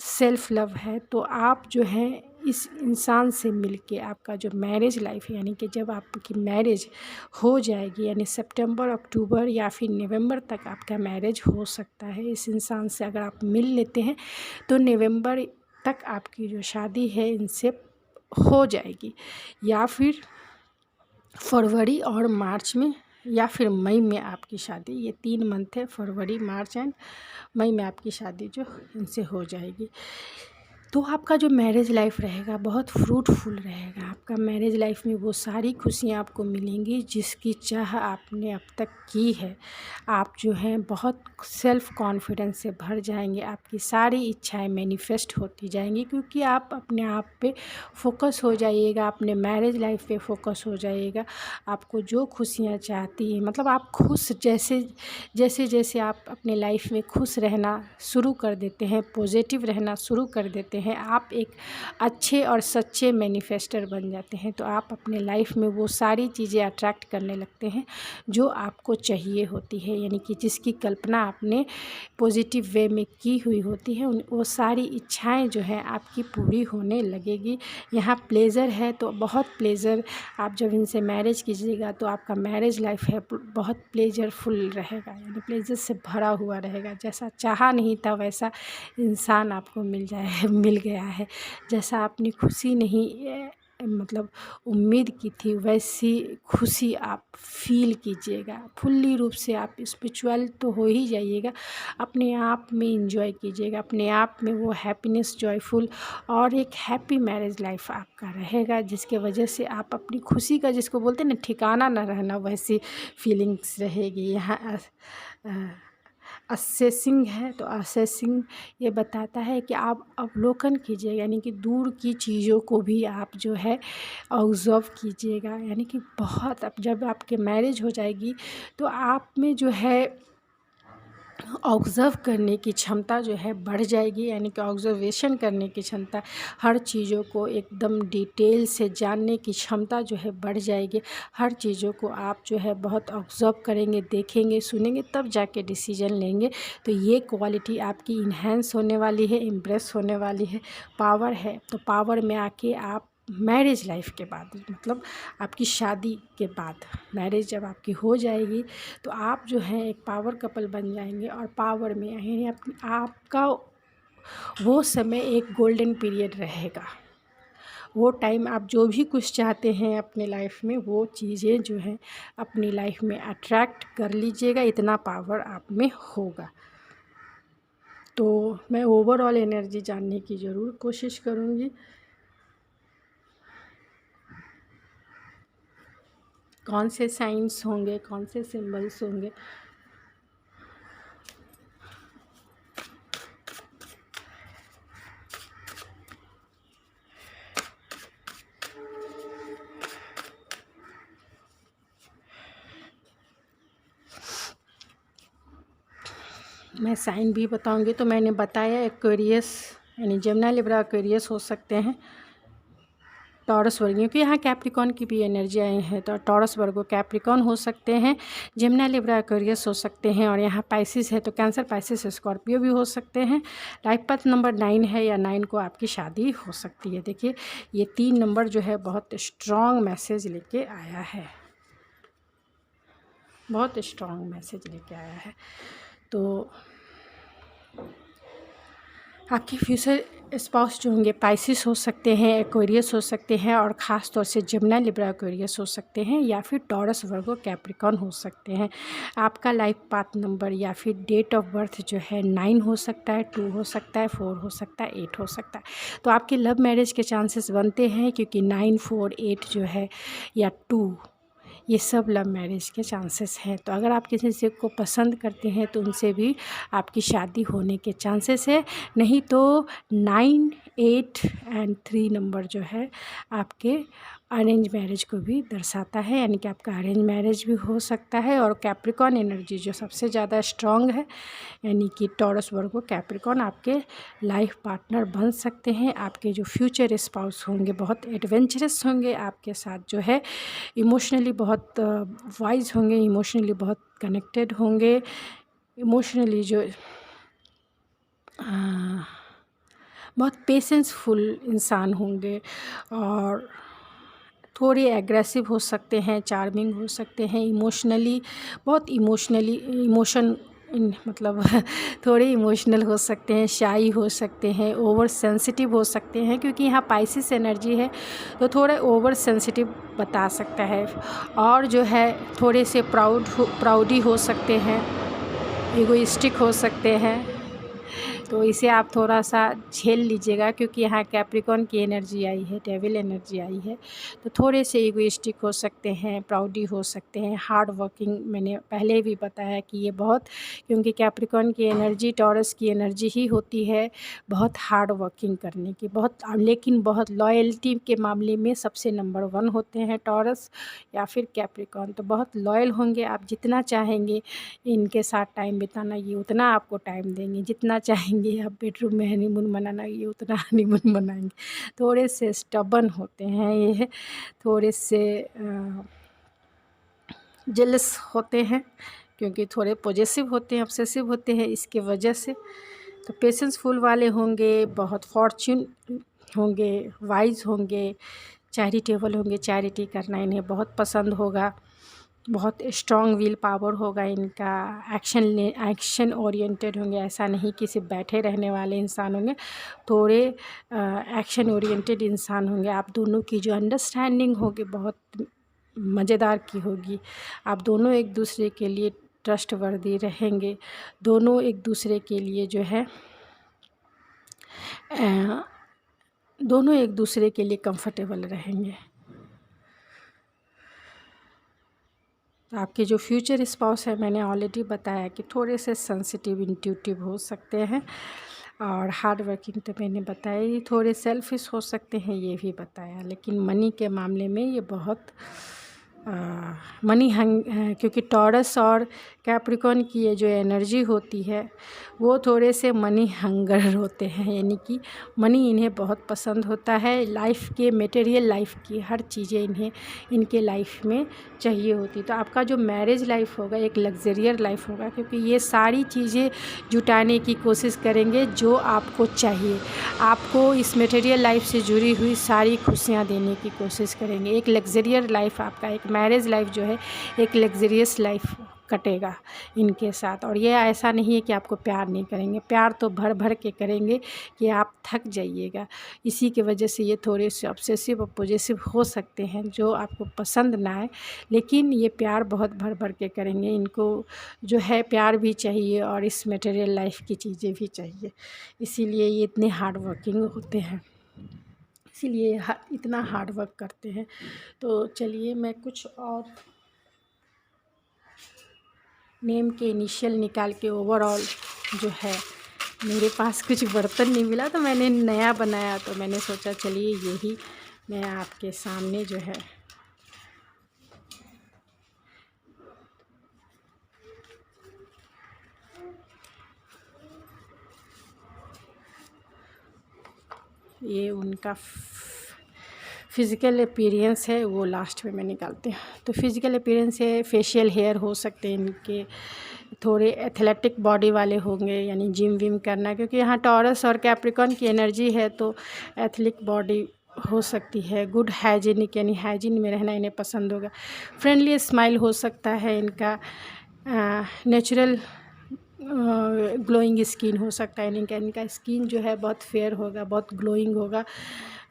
सेल्फ लव है तो आप जो है इस इंसान से मिलके आपका जो मैरिज लाइफ, यानी कि जब आपकी मैरिज हो जाएगी, यानी सितंबर अक्टूबर या फिर नवंबर तक आपका मैरिज हो सकता है। इस इंसान से अगर आप मिल लेते हैं तो नवंबर तक आपकी जो शादी है इनसे हो जाएगी, या फिर फरवरी और मार्च में या फिर मई में आपकी शादी, ये 3 मंथ है, फरवरी मार्च एंड मई में आपकी शादी जो इनसे हो जाएगी। तो आपका जो मैरिज लाइफ रहेगा बहुत फ्रूटफुल रहेगा। आपका मैरिज लाइफ में वो सारी खुशियाँ आपको मिलेंगी जिसकी चाह आपने अब तक की है। आप जो हैं बहुत सेल्फ कॉन्फिडेंस से भर जाएंगे, आपकी सारी इच्छाएं मैनिफेस्ट होती जाएंगी क्योंकि आप अपने आप पे फोकस हो जाइएगा, अपने मैरिज लाइफ पे फोकस हो जाइएगा। आपको जो खुशियाँ चाहती हैं, मतलब आप खुश, जैसे जैसे आप अपने लाइफ में खुश रहना शुरू कर देते हैं, पॉजिटिव रहना शुरू कर देते हैं, आप एक अच्छे और सच्चे मैनिफेस्टर बन जाते हैं। तो आप अपने लाइफ में वो सारी चीज़ें अट्रैक्ट करने लगते हैं जो आपको चाहिए होती है, यानी कि जिसकी कल्पना आपने पॉजिटिव वे में की हुई होती है, वो सारी इच्छाएं जो हैं आपकी पूरी होने लगेगी। यहाँ प्लेज़र है तो बहुत प्लेज़र, आप जब इनसे मैरिज कीजिएगा तो आपका मैरिज लाइफ है बहुत प्लेजरफुल रहेगा, यानी प्लेजर से भरा हुआ रहेगा। जैसा चाहा नहीं था वैसा इंसान आपको मिल गया है, जैसा आपने खुशी नहीं मतलब उम्मीद की थी वैसी खुशी आप फील कीजिएगा। फुल्ली रूप से आप स्पिरिचुअल तो हो ही जाइएगा, अपने आप में इंजॉय कीजिएगा, अपने आप में वो हैप्पीनेस, जॉयफुल और एक हैप्पी मैरिज लाइफ आपका रहेगा, जिसके वजह से आप अपनी खुशी का, जिसको बोलते हैं ना ठिकाना ना रहना, वैसी फीलिंग्स रहेगी। यहाँ असेसिंग है तो असेसिंग ये बताता है कि आप अवलोकन कीजिएगा, यानी कि दूर की चीज़ों को भी आप जो है ऑब्ज़र्व कीजिएगा, यानी कि बहुत, अब जब आपके मैरिज हो जाएगी तो आप में जो है ऑब्ज़र्व करने की क्षमता जो है बढ़ जाएगी, यानी कि ऑब्ज़र्वेशन करने की क्षमता, हर चीज़ों को एकदम डिटेल से जानने की क्षमता जो है बढ़ जाएगी। हर चीज़ों को आप जो है बहुत ऑब्ज़र्व करेंगे, देखेंगे, सुनेंगे, तब जाके डिसीजन लेंगे। तो ये क्वालिटी आपकी इन्हेंस होने वाली है, इम्प्रेस होने वाली है। पावर है तो पावर में आके आप मैरिज लाइफ के बाद, मतलब आपकी शादी के बाद, मैरिज जब आपकी हो जाएगी तो आप जो है एक पावर कपल बन जाएंगे और पावर में यानी आपका वो समय एक गोल्डन पीरियड रहेगा। वो टाइम आप जो भी कुछ चाहते हैं अपने लाइफ में वो चीज़ें जो हैं अपनी लाइफ में अट्रैक्ट कर लीजिएगा, इतना पावर आप में होगा। तो मैं ओवरऑल एनर्जी जानने की ज़रूर कोशिश करूँगी। कौन से साइंस होंगे, कौन से सिंबल्स होंगे। मैं साइन भी बताऊंगी। तो मैंने बताया एक्वेरियस यानी जमुना लिब्रा एक्वेरियस हो सकते हैं, टॉरस वर्ग, क्योंकि यहाँ कैप्रिकॉन की भी एनर्जी आई है तो टॉरस वर्गो कैप्रिकॉन हो सकते हैं, जमुना लिब्रा एक्वेरियस हो सकते हैं, और यहाँ पाइसिस है तो कैंसर पाइसिस स्कॉर्पियो भी हो सकते हैं। लाइफ पाथ नंबर 9 है या 9 को आपकी शादी हो सकती है। देखिए ये 3 नंबर जो है बहुत स्ट्रॉन्ग मैसेज लेके आया है, बहुत स्ट्रॉन्ग मैसेज लेके आया है। तो आपके फ्यूचर स्पाउस जो होंगे पाइसिस हो सकते हैं, एक्वेरियस हो सकते हैं, और ख़ास तौर से जमुना लिब्रा एक्वेरियस हो सकते हैं, या फिर टॉरस वर्गो कैप्रिकॉन हो सकते हैं। आपका लाइफ पाथ नंबर या फिर डेट ऑफ बर्थ जो है 9 हो सकता है, 2 हो सकता है, 4 हो सकता है, 8 हो सकता है। तो आपके लव मैरिज के चांसेस बनते हैं, क्योंकि 9, 4, 8 जो है या 2 ये सब लव मैरिज के चांसेस हैं। तो अगर आप किसी से को पसंद करते हैं तो उनसे भी आपकी शादी होने के चांसेस है। नहीं तो 9, 8 एंड 3 नंबर जो है आपके अरेंज मैरिज को भी दर्शाता है, यानी कि आपका अरेंज मैरिज भी हो सकता है। और कैप्रिकॉन एनर्जी जो सबसे ज़्यादा स्ट्रॉन्ग है, यानी कि टॉरस वर्गो कैप्रिकॉन आपके लाइफ पार्टनर बन सकते हैं। आपके जो फ्यूचर स्पाउस होंगे बहुत एडवेंचरस होंगे, आपके साथ जो है इमोशनली बहुत वाइज होंगे, इमोशनली बहुत कनेक्टेड होंगे, इमोशनली जो बहुत पेशेंसफुल इंसान होंगे, और थोड़े एग्रेसिव हो सकते हैं, चार्मिंग हो सकते हैं, इमोशनली बहुत मतलब थोड़े इमोशनल हो सकते हैं, शाई हो सकते हैं, ओवर सेंसिटिव हो सकते हैं, क्योंकि यहाँ पाइसिस एनर्जी है तो थोड़ा ओवर सेंसिटिव बता सकता है। और जो है थोड़े से प्राउडी हो सकते हैं, ईगोइस्टिक हो सकते हैं, तो इसे आप थोड़ा सा झेल लीजिएगा, क्योंकि यहाँ कैप्रिकॉन की एनर्जी आई है, डेविल एनर्जी आई है। तो थोड़े से ईगोइस्टिक हो सकते हैं, प्राउडी हो सकते हैं, हार्ड वर्किंग मैंने पहले भी बताया कि ये बहुत, क्योंकि कैप्रिकॉन की एनर्जी टॉरस की एनर्जी ही होती है बहुत हार्ड वर्किंग करने की, बहुत, लेकिन बहुत लॉयल्टी के मामले में सबसे नंबर 1 होते हैं टॉरस या फिर कैप्रिकॉन। तो बहुत लॉयल होंगे, आप जितना चाहेंगे इनके साथ टाइम बिताना ये उतना आपको टाइम देंगे, जितना चाहेंगे आप बेडरूम में हनीमून मनाना ये उतना हनीमून मनाएंगे। थोड़े से स्टबर्न होते हैं ये, थोड़े से जेलस होते हैं, क्योंकि थोड़े पॉजेसिव होते हैं, ऑब्सेसिव होते हैं, इसके वजह से। तो पेशेंसफुल वाले होंगे, बहुत फॉर्च्यून होंगे, वाइज होंगे, चैरिटेबल होंगे, चैरिटी करना इन्हें बहुत पसंद होगा, बहुत स्ट्रॉन्ग विल पावर होगा इनका, एक्शन ओरिएंटेड होंगे, ऐसा नहीं कि सिर्फ बैठे रहने वाले इंसान होंगे, थोड़े एक्शन ओरिएंटेड इंसान होंगे। आप दोनों की जो अंडरस्टैंडिंग होगी बहुत मज़ेदार की होगी, आप दोनों एक दूसरे के लिए ट्रस्टवर्दी रहेंगे, दोनों एक दूसरे के लिए जो है दोनों एक दूसरे के लिए कंफर्टेबल रहेंगे। तो आपके जो फ्यूचर स्पाउस है मैंने ऑलरेडी बताया कि थोड़े से सेंसिटिव, इंट्यूटिव हो सकते हैं, और हार्ड वर्किंग तो मैंने बताया ही, थोड़े सेल्फिश हो सकते हैं ये भी बताया। लेकिन मनी के मामले में ये बहुत मनी क्योंकि टॉरस और कैप्रिकॉन की ये जो एनर्जी होती है वो थोड़े से मनी हंगर होते हैं, यानी कि मनी इन्हें बहुत पसंद होता है। लाइफ के मटेरियल लाइफ की हर चीज़ें इन्हें इनके लाइफ में चाहिए होती। तो आपका जो मैरिज लाइफ होगा एक लग्जरियर लाइफ होगा, क्योंकि ये सारी चीज़ें जुटाने की कोशिश करेंगे जो आपको चाहिए, आपको इस मटेरियल लाइफ से जुड़ी हुई सारी खुशियाँ देने की कोशिश करेंगे। एक लग्जरियर लाइफ आपका, एक मैरिज लाइफ जो है एक लग्जरियस लाइफ कटेगा इनके साथ। और ये ऐसा नहीं है कि आपको प्यार नहीं करेंगे, प्यार तो भर भर के करेंगे कि आप थक जाइएगा। इसी की वजह से ये थोड़े से ऑब्सेसिव और पॉजेसिव हो सकते हैं, जो आपको पसंद ना आए, लेकिन ये प्यार बहुत भर भर के करेंगे। इनको जो है प्यार भी चाहिए और इस मटेरियल लाइफ की चीज़ें भी चाहिए, इसीलिए ये इतने हार्ड वर्किंग होते हैं, इसीलिए इतना हार्ड वर्क करते हैं। तो चलिए मैं कुछ और नेम के इनिशियल निकाल के ओवरऑल जो है, मेरे पास कुछ बर्तन नहीं मिला तो मैंने नया बनाया, तो मैंने सोचा चलिए यही मैं आपके सामने जो है ये उनका फिज़िकल अपीयरेंस है, वो लास्ट में मैं निकालती हूँ। तो फिज़िकल अपीयरेंस है, फेशियल हेयर हो सकते हैं इनके, थोड़े एथलेटिक बॉडी वाले होंगे, यानी जिम विम करना, क्योंकि यहाँ टॉरस और कैप्रिकॉर्न की एनर्जी है, तो एथलेटिक बॉडी हो सकती है। गुड हाइजीनिक, यानी हाइजीन में रहना इन्हें पसंद होगा। फ्रेंडली स्माइल हो सकता है इनका। नेचुरल ग्लोइंग स्किन हो सकता है इनका स्किन जो है बहुत फेयर होगा, बहुत ग्लोइंग होगा।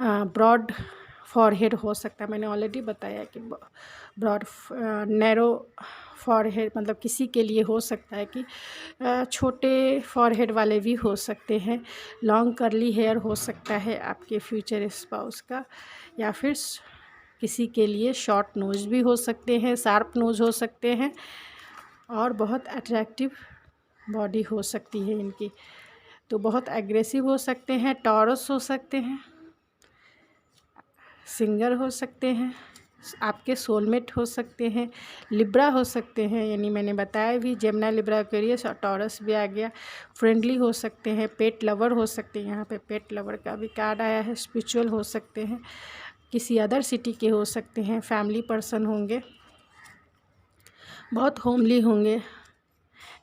ब्रॉड फॉरहेड हो सकता है, मैंने ऑलरेडी बताया कि ब्रॉड नैरो फॉरहेड मतलब किसी के लिए हो सकता है कि छोटे फॉरहेड वाले भी हो सकते हैं। लॉन्ग कर्ली हेयर हो सकता है आपके फ्यूचर स्पाउस का, या फिर किसी के लिए शॉर्ट नोज भी हो सकते हैं, शार्प नोज हो सकते हैं, और बहुत अट्रैक्टिव बॉडी हो सकती है इनकी। तो बहुत एग्रेसिव हो सकते हैं, टॉरस हो सकते हैं, सिंगर हो सकते हैं, आपके सोलमेट हो सकते हैं, लिब्रा हो सकते हैं, यानी मैंने बताया भी जेमिनी, लिब्रा, एक्वेरियस और टॉरस भी आ गया। फ्रेंडली हो सकते हैं, पेट लवर हो सकते हैं, यहाँ पे पेट लवर का भी कार्ड आया है। स्पिरिचुअल हो सकते हैं, किसी अदर सिटी के हो सकते हैं, फैमिली पर्सन होंगे, बहुत होमली होंगे,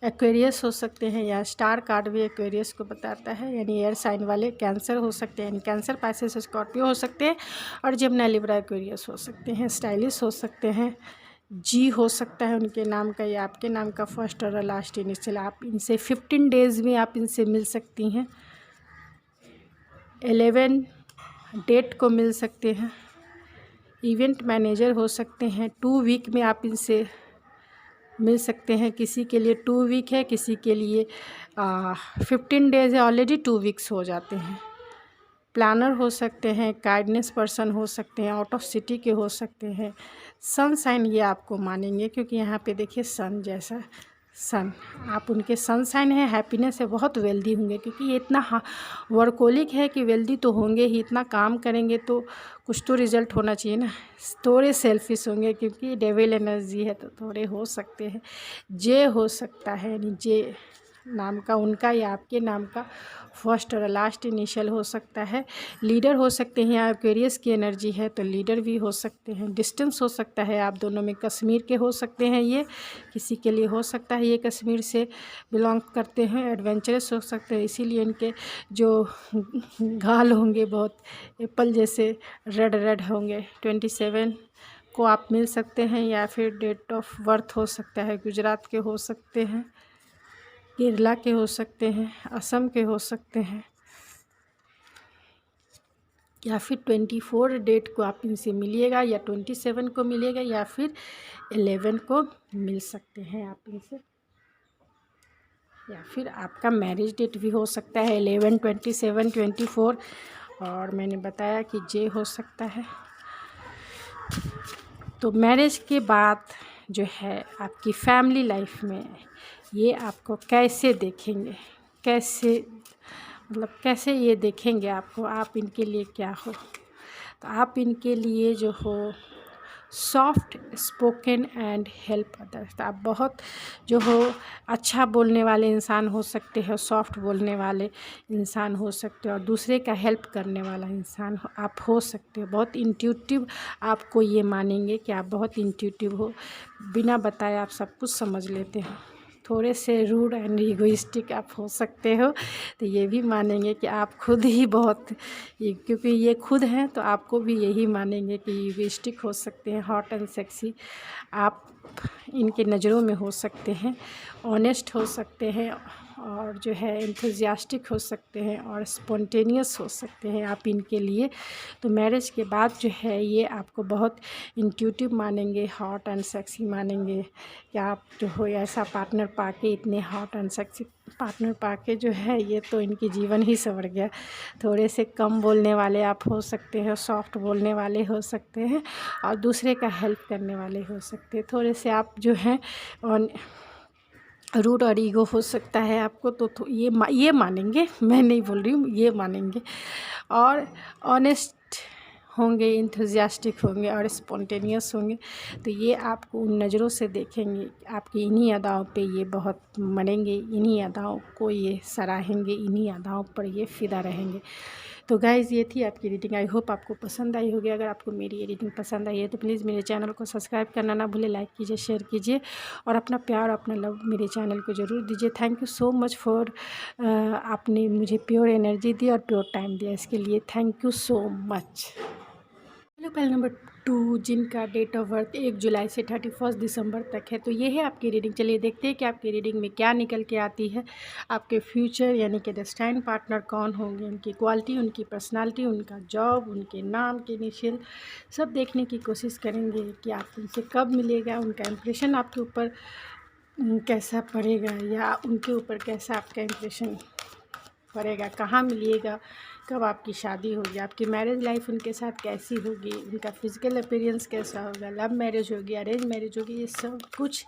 एक्वेरियस हो सकते हैं, या स्टार कार्ड भी एक्वेरियस को बताता है, यानी एयर साइन वाले। कैंसर हो सकते हैं, यानी कैंसर, पाइसेस, स्कॉर्पियो हो सकते हैं, और जेमिनी, लिब्रा, एक्वेरियस हो सकते हैं। स्टाइलिश हो सकते हैं, जी हो सकता है उनके नाम का, या आपके नाम का फर्स्ट और लास्ट इनिशियल। आप इनसे 15 डेज़ में आप इनसे मिल सकती हैं, 11 डेट को मिल सकते हैं। इवेंट मैनेजर हो सकते हैं, 2 वीक में आप इनसे मिल सकते हैं। किसी के लिए 2 वीक है, किसी के लिए 15 डेज़ है, ऑलरेडी 2 वीक्स हो जाते हैं। प्लानर हो सकते हैं, काइंडनेस पर्सन हो सकते हैं, आउट ऑफ सिटी के हो सकते हैं। सन साइन ये आपको मानेंगे, क्योंकि यहाँ पे देखिए सन जैसा सन, आप उनके सन साइन है, हैप्पीनेस है, बहुत वेल्दी होंगे, क्योंकि ये इतना वर्कोलिक है कि वेल्दी तो होंगे ही। इतना काम करेंगे तो कुछ तो रिजल्ट होना चाहिए ना। थोड़े सेल्फिश होंगे, क्योंकि डेविल एनर्जी है, तो थोड़े हो सकते हैं। जे हो सकता है, यानी जे नाम का उनका या आपके नाम का फर्स्ट और लास्ट इनिशियल हो सकता है। लीडर हो सकते हैं, या एक्वेरियस की एनर्जी है तो लीडर भी हो सकते हैं। डिस्टेंस हो सकता है, आप दोनों में कश्मीर के हो सकते हैं, ये किसी के लिए हो सकता है, ये कश्मीर से बिलोंग करते हैं। एडवेंचरस हो सकते हैं, इसीलिए इनके जो गाल होंगे बहुत एप्पल जैसे रेड रेड होंगे। 27 को आप मिल सकते हैं, या फिर डेट ऑफ बर्थ हो सकता है गुजरात के हो सकते हैं, केरला के हो सकते हैं, असम के हो सकते हैं, या फिर 24 डेट को आप इनसे मिलिएगा, या 27 को मिलेगा, या फिर 11 को मिल सकते हैं आप इनसे। या फिर आपका मैरिज डेट भी हो सकता है 11, 27, 24, और मैंने बताया कि जे हो सकता है। तो मैरिज के बाद जो है आपकी फैमिली लाइफ में ये आपको कैसे देखेंगे, कैसे मतलब कैसे ये देखेंगे आपको, आप इनके लिए क्या हो। तो आप इनके लिए जो हो soft spoken and help others, आप बहुत जो हो अच्छा बोलने वाले इंसान हो सकते हो, सॉफ्ट बोलने वाले इंसान हो सकते हो, और दूसरे का हेल्प करने वाला इंसान आप हो सकते हो। बहुत इंट्यूटिव आपको ये मानेंगे कि आप बहुत इंट्यूटिव हो, बिना बताए आप सब कुछ समझ लेते हो। थोड़े से रूड एंड इगोइस्टिक आप हो सकते हो, तो ये भी मानेंगे कि आप खुद ही बहुत क्योंकि ये खुद हैं तो आपको भी यही मानेंगे कि इगोइस्टिक हो सकते हैं। हॉट एंड सेक्सी आप इनके नज़रों में हो सकते हैं। ऑनेस्ट हो सकते हैं, और जो है एंथुजियास्टिक हो सकते हैं, और स्पॉन्टेनियस हो सकते हैं आप इनके लिए। तो मैरिज के बाद जो है ये आपको बहुत इंट्यूटिव मानेंगे, हॉट एंड सेक्सी मानेंगे कि आप जो हो ऐसा पार्टनर पाके, इतने हॉट एंड सेक्सी पार्टनर पाके जो है ये तो इनकी जीवन ही संवर गया। थोड़े से कम बोलने वाले आप हो सकते हैं, सॉफ्ट बोलने वाले हो सकते हैं, और दूसरे का हेल्प करने वाले हो सकते हैं। थोड़े से आप जो हैं रूड और ईगो हो सकता है आपको, तो ये मानेंगे, मैं नहीं बोल रही हूँ, ये मानेंगे। और ऑनेस्ट होंगे, इंथुजियास्टिक होंगे, और स्पॉन्टेनियस होंगे। तो ये आपको उन नज़रों से देखेंगे, आपकी इन्हीं अदाओं पे ये बहुत मनेंगे, इन्हीं अदाओं को ये सराहेंगे, इन्हीं अदाओं पर ये फ़िदा रहेंगे। तो गाइज़ ये थी आपकी रीडिंग। आई होप आपको पसंद आई होगी। अगर आपको मेरी ये रीडिंग पसंद आई है तो प्लीज़ मेरे चैनल को सब्सक्राइब करना ना भूलें, लाइक कीजिए, शेयर कीजिए और अपना प्यार, अपना लव मेरे चैनल को ज़रूर दीजिए। Thank you so much for आपने मुझे प्योर एनर्जी दी और प्योर टाइम दिया, इसके लिए thank you so much. Hello पहले नंबर 2 जिनका डेट ऑफ बर्थ 1 जुलाई से 31 दिसंबर तक है, तो ये है आपकी रीडिंग। चलिए देखते हैं कि आपकी रीडिंग में क्या निकल के आती है। आपके फ्यूचर यानी कि डेस्टाइन पार्टनर कौन होंगे, उनकी क्वालिटी, उनकी पर्सनालिटी, उनका जॉब, उनके नाम के इनिशियल सब देखने की कोशिश करेंगे कि आप उनसे कब मिलेगा, उनका इम्प्रेशन आपके ऊपर कैसा पड़ेगा या उनके ऊपर कैसा आपका इम्प्रेशन पड़ेगा, कहाँ मिलिएगा, कब आपकी शादी होगी, आपकी मैरिज लाइफ उनके साथ कैसी होगी, उनका फिज़िकल अपीयरेंस कैसा होगा, लव मैरिज होगी, अरेंज मैरिज होगी, ये सब कुछ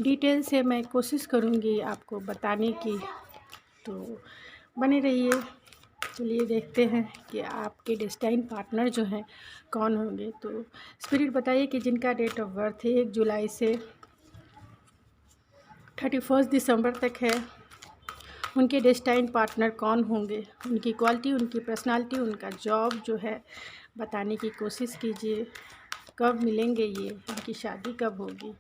डिटेल से मैं कोशिश करूँगी आपको बताने की, तो बने रहिए। चलिए देखते हैं कि आपके डेस्टाइन पार्टनर जो हैं कौन होंगे। तो स्पिरिट बताइए कि जिनका डेट ऑफ बर्थ है 1 जुलाई से 31 दिसंबर तक है, उनके डेस्टाइन पार्टनर कौन होंगे, उनकी क्वालिटी, उनकी पर्सनालिटी, उनका जॉब जो है बताने की कोशिश कीजिए। कब मिलेंगे ये, उनकी शादी कब होगी।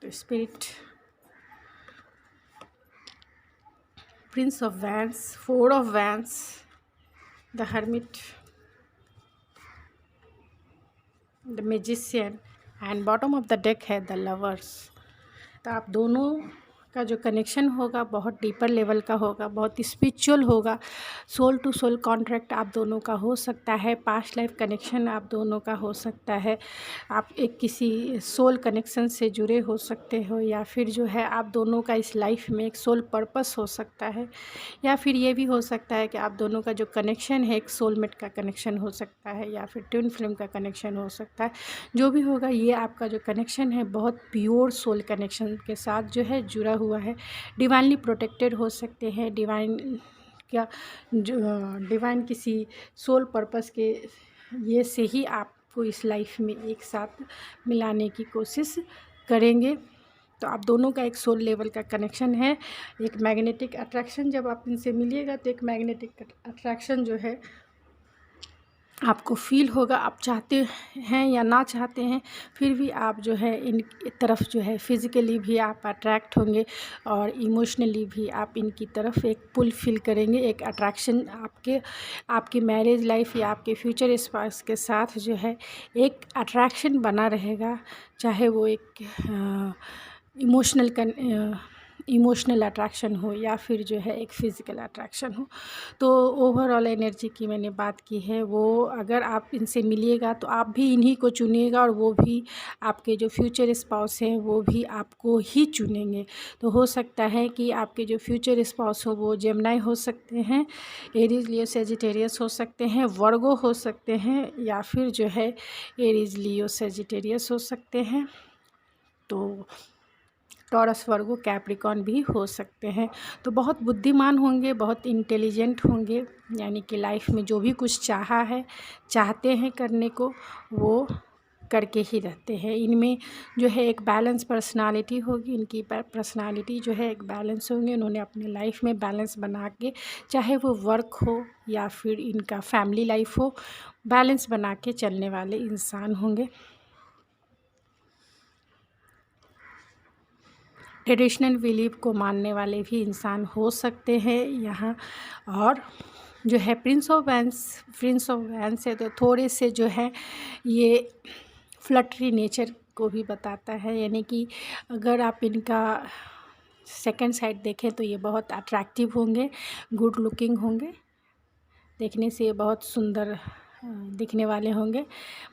तो spirit Prince of vents, 4 of vents, the hermit, the magician and bottom of the deck है द लवर्स। तो आप दोनों का जो कनेक्शन होगा बहुत डीपर लेवल का होगा, बहुत स्पिरिचुअल होगा, सोल टू सोल कॉन्ट्रैक्ट आप दोनों का हो सकता है, पास्ट लाइफ कनेक्शन आप दोनों का हो सकता है, आप एक किसी सोल कनेक्शन से जुड़े हो सकते हो, या फिर जो है आप दोनों का इस लाइफ में एक सोल पर्पस हो सकता है, या फिर ये भी हो सकता है कि आप दोनों का जो कनेक्शन है एक सोलमेट का कनेक्शन हो सकता है, या फिर ट्विन फ्लेम का कनेक्शन हो सकता है। जो भी होगा ये आपका जो कनेक्शन है बहुत प्योर सोल कनेक्शन के साथ जो है जुड़ा हुआ है, डिवाइनली प्रोटेक्टेड हो सकते हैं, डिवाइन क्या जो डिवाइन किसी सोल पर्पस के ये से ही आपको इस लाइफ में एक साथ मिलाने की कोशिश करेंगे। तो आप दोनों का एक सोल लेवल का कनेक्शन है, एक मैग्नेटिक अट्रैक्शन, जब आप इनसे मिलिएगा तो एक मैग्नेटिक अट्रैक्शन जो है आपको फील होगा। आप चाहते हैं या ना चाहते हैं फिर भी आप जो है इन तरफ जो है फिज़िकली भी आप अट्रैक्ट होंगे और इमोशनली भी आप इनकी तरफ एक पुल फील करेंगे, एक अट्रैक्शन आपकी मैरिज लाइफ या आपके फ्यूचर स्पाउस के साथ जो है एक अट्रैक्शन बना रहेगा, चाहे वो एक इमोशनल अट्रैक्शन हो या फिर जो है एक फ़िज़िकल अट्रैक्शन हो। तो ओवरऑल एनर्जी की मैंने बात की है, वो अगर आप इनसे मिलिएगा तो आप भी इन्हीं को चुनिएगा और वो भी आपके जो फ्यूचर स्पाउस हैं वो भी आपको ही चुनेंगे। तो हो सकता है कि आपके जो फ्यूचर स्पाउस हो वो जेमिनी हो सकते हैं, एरीज लियो सेजिटेरियस हो सकते हैं, वर्गो हो सकते हैं, या फिर जो है एरीज लियो सेजिटेरियस हो सकते हैं, तो टॉरस वर्गो कैप्रिकॉन भी हो सकते हैं। तो बहुत बुद्धिमान होंगे, बहुत इंटेलिजेंट होंगे, यानी कि लाइफ में जो भी कुछ चाहते हैं करने को वो करके ही रहते हैं। इनमें जो है एक बैलेंस पर्सनालिटी होगी, इनकी पर्सनालिटी जो है एक बैलेंस होंगे, उन्होंने अपने लाइफ में बैलेंस बना के, चाहे वो वर्क हो या फिर इनका फैमिली लाइफ हो, बैलेंस बना के चलने वाले इंसान होंगे। ट्रेडिशनल बिलीफ को मानने वाले भी इंसान हो सकते हैं यहाँ। और जो है प्रिंस ऑफ वैंस है तो थोड़े से जो है ये फ्लटरी नेचर को भी बताता है, यानी कि अगर आप इनका सेकंड साइड देखें तो ये बहुत अट्रैक्टिव होंगे, गुड लुकिंग होंगे, देखने से ये बहुत सुंदर दिखने वाले होंगे,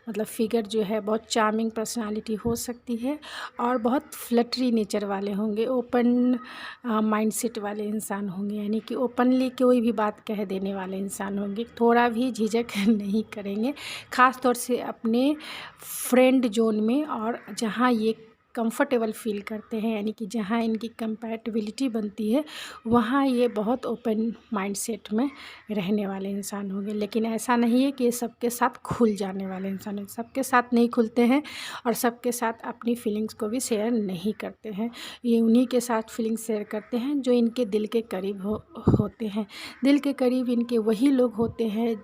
मतलब फिगर जो है बहुत चार्मिंग पर्सनालिटी हो सकती है और बहुत फ्लटरी नेचर वाले होंगे, ओपन माइंडसेट वाले इंसान होंगे, यानी कि ओपनली कोई भी बात कह देने वाले इंसान होंगे, थोड़ा भी झिझक नहीं करेंगे, ख़ास तौर से अपने फ्रेंड जोन में और जहाँ ये कंफर्टेबल फील करते हैं, यानी कि जहाँ इनकी कंपैटिबिलिटी बनती है वहाँ ये बहुत ओपन माइंडसेट में रहने वाले इंसान होंगे। लेकिन ऐसा नहीं है कि ये सबके साथ खुल जाने वाले इंसान हैं, सबके साथ नहीं खुलते हैं और सबके साथ अपनी फीलिंग्स को भी शेयर नहीं करते हैं। ये उन्हीं के साथ फीलिंग्स शेयर करते हैं जो इनके दिल के करीब होते हैं। दिल के करीब इनके वही लोग होते हैं,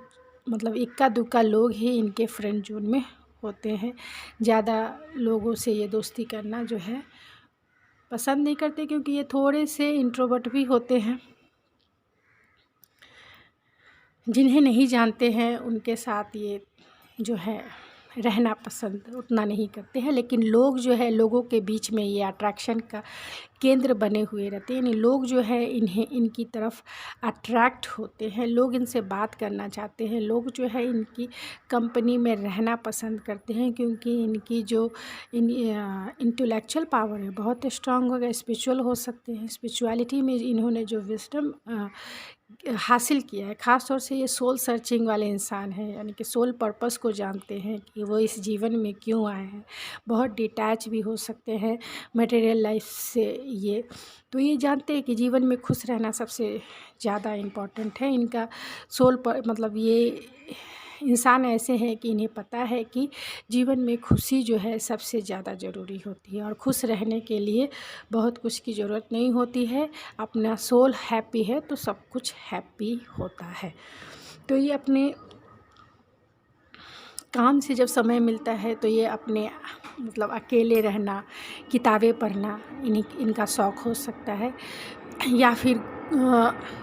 मतलब इक्का दुक्का लोग ही इनके फ्रेंड जोन में होते हैं। ज़्यादा लोगों से ये दोस्ती करना जो है पसंद नहीं करते, क्योंकि ये थोड़े से इंट्रोवर्ट भी होते हैं। जिन्हें नहीं जानते हैं उनके साथ ये जो है रहना पसंद उतना नहीं करते हैं। लेकिन लोग जो है, लोगों के बीच में ये अट्रैक्शन का केंद्र बने हुए रहते हैं, यानी लोग जो है इनकी तरफ अट्रैक्ट होते हैं, लोग इनसे बात करना चाहते हैं, लोग जो है इनकी कंपनी में रहना पसंद करते हैं, क्योंकि इनकी जो इंटेलेक्चुअल पावर है बहुत स्ट्रांग होगा। स्पिरिचुअल हो सकते हैं, स्पिरिचुअलिटी में इन्होंने जो विजडम हासिल किया है, ख़ास तौर से ये सोल सर्चिंग वाले इंसान हैं, यानी कि सोल पर्पस को जानते हैं कि वो इस जीवन में क्यों आए हैं। बहुत डिटैच भी हो सकते हैं मटेरियल लाइफ से ये, तो ये जानते हैं कि जीवन में खुश रहना सबसे ज़्यादा इम्पॉर्टेंट है। इनका सोल पर मतलब ये इंसान ऐसे हैं कि इन्हें पता है कि जीवन में खुशी जो है सबसे ज़्यादा ज़रूरी होती है, और खुश रहने के लिए बहुत कुछ की ज़रूरत नहीं होती है। अपना सोल हैप्पी है तो सब कुछ हैप्पी होता है। तो ये अपने काम से जब समय मिलता है तो ये अपने मतलब अकेले रहना, किताबें पढ़ना इनका शौक़ हो सकता है, या फिर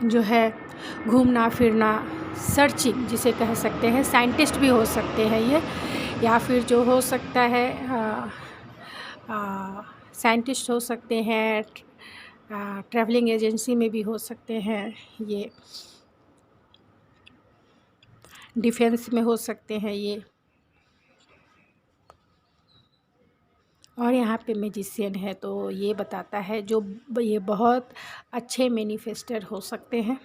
जो है घूमना फिरना, सर्चिंग जिसे कह सकते हैं। साइंटिस्ट भी हो सकते हैं ये, या फिर जो हो सकता है साइंटिस्ट हो सकते हैं, ट्रैवलिंग एजेंसी में भी हो सकते हैं, ये डिफेंस में हो सकते हैं ये। और यहाँ पे मैजिशियन है, तो ये बताता है जो ये बहुत अच्छे मैनिफेस्टर हो सकते हैं,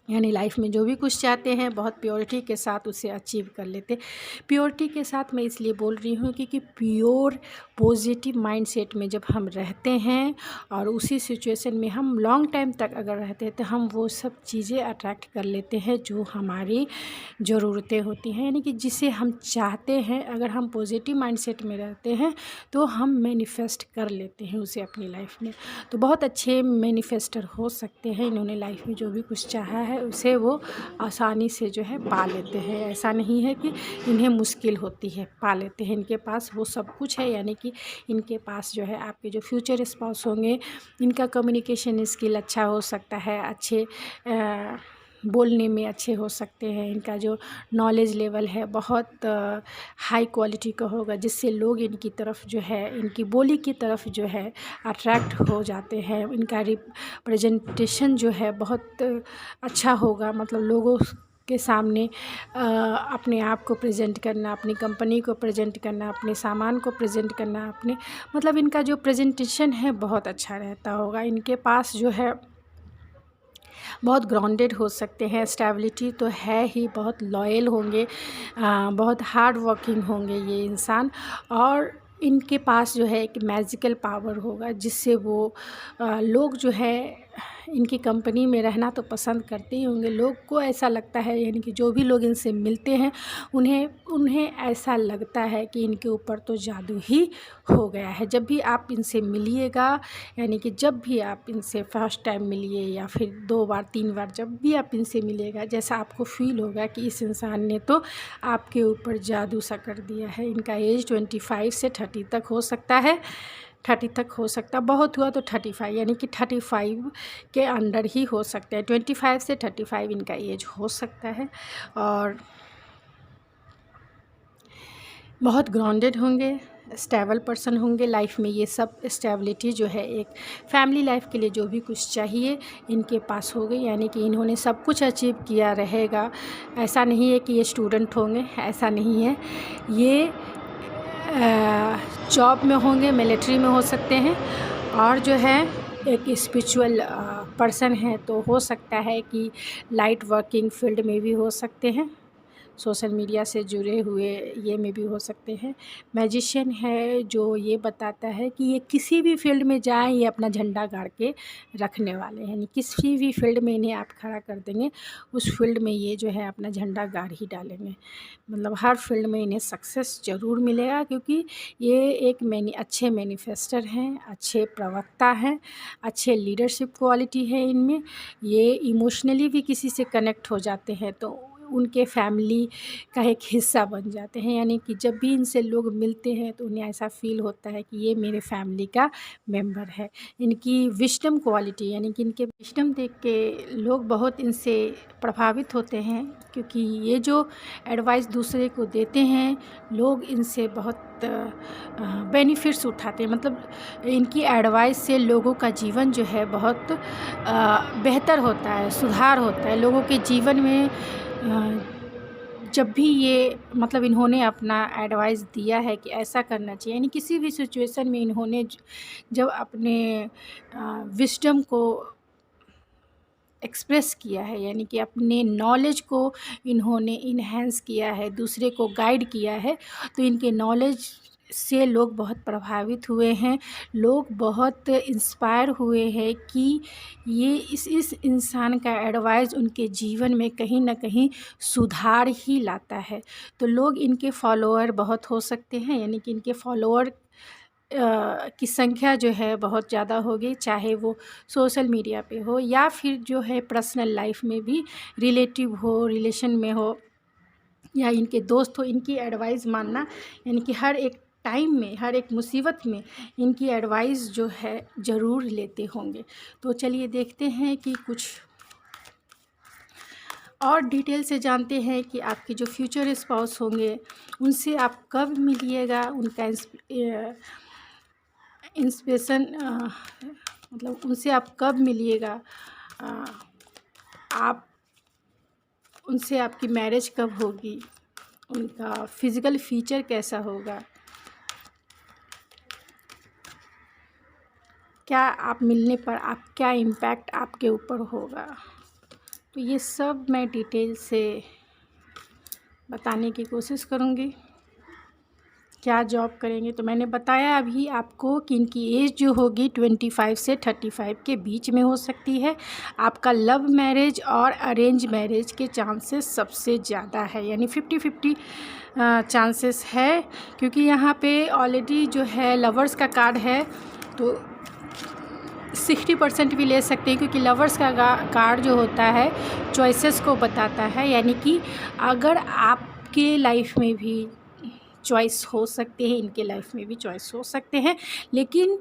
यानी लाइफ में जो भी कुछ चाहते हैं बहुत प्योरिटी के साथ उसे अचीव कर लेते। प्योरिटी के साथ मैं इसलिए बोल रही हूँ क्योंकि प्योर पॉजिटिव माइंडसेट में जब हम रहते हैं और उसी सिचुएशन में हम लॉन्ग टाइम तक अगर रहते हैं तो हम वो सब चीज़ें अट्रैक्ट कर लेते हैं जो हमारी ज़रूरतें होती हैं, यानी कि जिसे हम चाहते हैं। अगर हम पॉजिटिव माइंडसेट में रहते हैं तो हम मैनिफेस्ट कर लेते हैं उसे अपनी लाइफ में। तो बहुत अच्छे मैनिफेस्टर हो सकते हैं, इन्होंने लाइफ में जो भी कुछ चाहा है उसे वो आसानी से जो है पा लेते हैं। ऐसा नहीं है कि इन्हें मुश्किल होती है, पा लेते हैं। इनके पास वो सब कुछ है, यानी कि इनके पास जो है आपके जो फ्यूचर स्पाउस होंगे इनका कम्युनिकेशन स्किल अच्छा हो सकता है, अच्छे बोलने में अच्छे हो सकते हैं। इनका जो नॉलेज लेवल है बहुत हाई क्वालिटी का होगा, जिससे लोग इनकी तरफ जो है, इनकी बोली की तरफ जो है अट्रैक्ट हो जाते हैं। इनका रिप्रेजेंटेशन जो है बहुत अच्छा होगा, मतलब लोगों के सामने अपने आप को प्रेजेंट करना, अपनी कंपनी को प्रेजेंट करना, अपने सामान को प्रेजेंट करना, अपने मतलब इनका जो प्रेजेंटेशन है बहुत अच्छा रहता होगा। इनके पास जो है बहुत ग्राउंडेड हो सकते हैं, स्टेबिलिटी तो है ही, बहुत लॉयल होंगे, बहुत हार्ड वर्किंग होंगे ये इंसान। और इनके पास जो है एक मैजिकल पावर होगा जिससे वो लोग जो है इनकी कंपनी में रहना तो पसंद करते ही होंगे। लोग को ऐसा लगता है, यानी कि जो भी लोग इनसे मिलते हैं उन्हें ऐसा लगता है कि इनके ऊपर तो जादू ही हो गया है। जब भी आप इनसे मिलिएगा, यानी कि जब भी आप इनसे फर्स्ट टाइम मिलिए या फिर 2 बार 3 बार जब भी आप इनसे मिलिएगा, जैसा आपको फील होगा कि इस इंसान ने तो आपके ऊपर जादू सा कर दिया है। इनका एज 25 से 30 तक हो सकता है, 30 तक हो सकता है, बहुत हुआ तो 35, यानी कि 35 के अंडर ही हो सकता है। 25 से 35 इनका एज हो सकता है, और बहुत ग्राउंडेड होंगे, स्टेबल पर्सन होंगे। लाइफ में ये सब स्टेबिलिटी जो है, एक फैमिली लाइफ के लिए जो भी कुछ चाहिए इनके पास हो गई, यानी कि इन्होंने सब कुछ अचीव किया रहेगा। ऐसा नहीं है कि ये स्टूडेंट होंगे, ऐसा नहीं है। ये जॉब में होंगे, मिलिट्री में हो सकते हैं, और जो है एक स्पिरिचुअल पर्सन है तो हो सकता है कि लाइट वर्किंग फील्ड में भी हो सकते हैं। सोशल मीडिया से जुड़े हुए ये में भी हो सकते हैं। मैजिशियन है जो ये बताता है कि ये किसी भी फील्ड में जाएँ, ये अपना झंडा गाड़ के रखने वाले हैं, यानी किसी भी फील्ड में इन्हें आप खड़ा कर देंगे, उस फील्ड में ये जो है अपना झंडा गाड़ ही डालेंगे। मतलब हर फील्ड में इन्हें सक्सेस ज़रूर मिलेगा, क्योंकि ये एक अच्छे मैनिफेस्टर हैं, अच्छे प्रवक्ता हैं, अच्छे लीडरशिप क्वालिटी है इनमें। ये इमोशनली भी किसी से कनेक्ट हो जाते हैं तो उनके फैमिली का एक हिस्सा बन जाते हैं, यानी कि जब भी इनसे लोग मिलते हैं तो उन्हें ऐसा फ़ील होता है कि ये मेरे फैमिली का मेंबर है। इनकी विज़डम क्वालिटी, यानी कि इनके विज़डम देख के लोग बहुत इनसे प्रभावित होते हैं, क्योंकि ये जो एडवाइस दूसरे को देते हैं, लोग इनसे बहुत बेनिफिट्स उठाते हैं। मतलब इनकी एडवाइस से लोगों का जीवन जो है बहुत बेहतर होता है, सुधार होता है लोगों के जीवन में। जब भी ये मतलब इन्होंने अपना एडवाइस दिया है कि ऐसा करना चाहिए, यानी किसी भी सिचुएशन में इन्होंने जब अपने विज़डम को एक्सप्रेस किया है, यानी कि अपने नॉलेज को इन्होंने इन्हेंस किया है, दूसरे को गाइड किया है, तो इनके नॉलेज से लोग बहुत प्रभावित हुए हैं। लोग बहुत इंस्पायर हुए हैं कि ये इस इंसान का एडवाइस उनके जीवन में कहीं न कहीं सुधार ही लाता है। तो लोग इनके फॉलोअर बहुत हो सकते हैं, यानी कि इनके फॉलोअर की संख्या जो है बहुत ज़्यादा होगी, चाहे वो सोशल मीडिया पे हो या फिर जो है पर्सनल लाइफ में भी, रिलेटिव हो, रिलेशन में हो या इनके दोस्त हो, इनकी एडवाइस मानना, यानी कि हर एक टाइम में, हर एक मुसीबत में इनकी एडवाइस जो है ज़रूर लेते होंगे। तो चलिए देखते हैं कि कुछ और डिटेल से जानते हैं कि आपके जो फ्यूचर स्पाउस होंगे उनसे आप कब मिलिएगा, उनका इंस्पिरेशन मतलब उनसे आप कब मिलिएगा, आप उनसे आपकी मैरिज कब होगी, उनका फिज़िकल फीचर कैसा होगा, क्या आप मिलने पर आप क्या इम्पैक्ट आपके ऊपर होगा। तो ये सब मैं डिटेल से बताने की कोशिश करूँगी। क्या जॉब करेंगे, तो मैंने बताया अभी आपको कि इनकी एज जो होगी 25 से 35 के बीच में हो सकती है। आपका लव मैरिज और अरेंज मैरिज के चांसेस सबसे ज़्यादा है, यानी 50-50 चांसेस है, क्योंकि यहाँ पे ऑलरेडी जो है लवर्स का कार्ड है, तो 60% भी ले सकते हैं, क्योंकि लवर्स का कार्ड जो होता है चॉइसेस को बताता है, यानी कि अगर आपके लाइफ में भी चॉइस हो सकते हैं, इनके लाइफ में भी चॉइस हो सकते हैं, लेकिन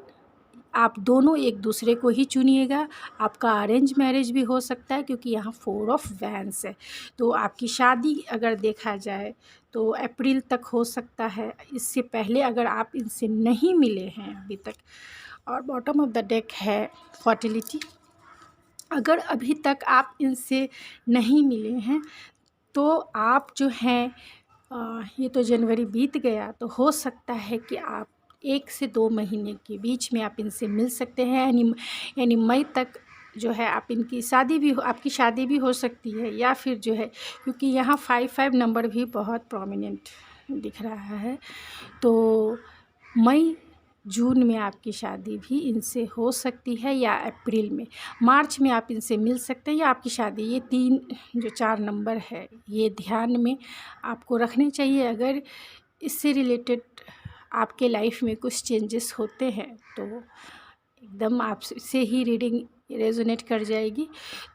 आप दोनों एक दूसरे को ही चुनिएगा। आपका अरेंज मैरिज भी हो सकता है, क्योंकि यहाँ 4 ऑफ वैंड्स है, तो आपकी शादी अगर देखा जाए तो अप्रैल तक हो सकता है, इससे पहले अगर आप इनसे नहीं मिले हैं अभी तक। और बॉटम ऑफ द डेक है फर्टिलिटी। अगर अभी तक आप इनसे नहीं मिले हैं तो आप जो हैं ये तो जनवरी बीत गया, तो हो सकता है कि आप 1 से 2 महीने के बीच में आप इनसे मिल सकते हैं, यानी मई तक जो है आप इनकी शादी भी आपकी शादी भी हो सकती है, या फिर जो है, क्योंकि यहाँ 5-5 नंबर भी बहुत प्रोमिनेंट दिख रहा है, तो मई जून में आपकी शादी भी इनसे हो सकती है, या अप्रैल में, मार्च में आप इनसे मिल सकते हैं, या आपकी शादी। ये 3 जो 4 नंबर है ये ध्यान में आपको रखने चाहिए। अगर इससे रिलेटेड आपके लाइफ में कुछ चेंजेस होते हैं तो एकदम आपसे ही रीडिंग रेजोनेट कर जाएगी।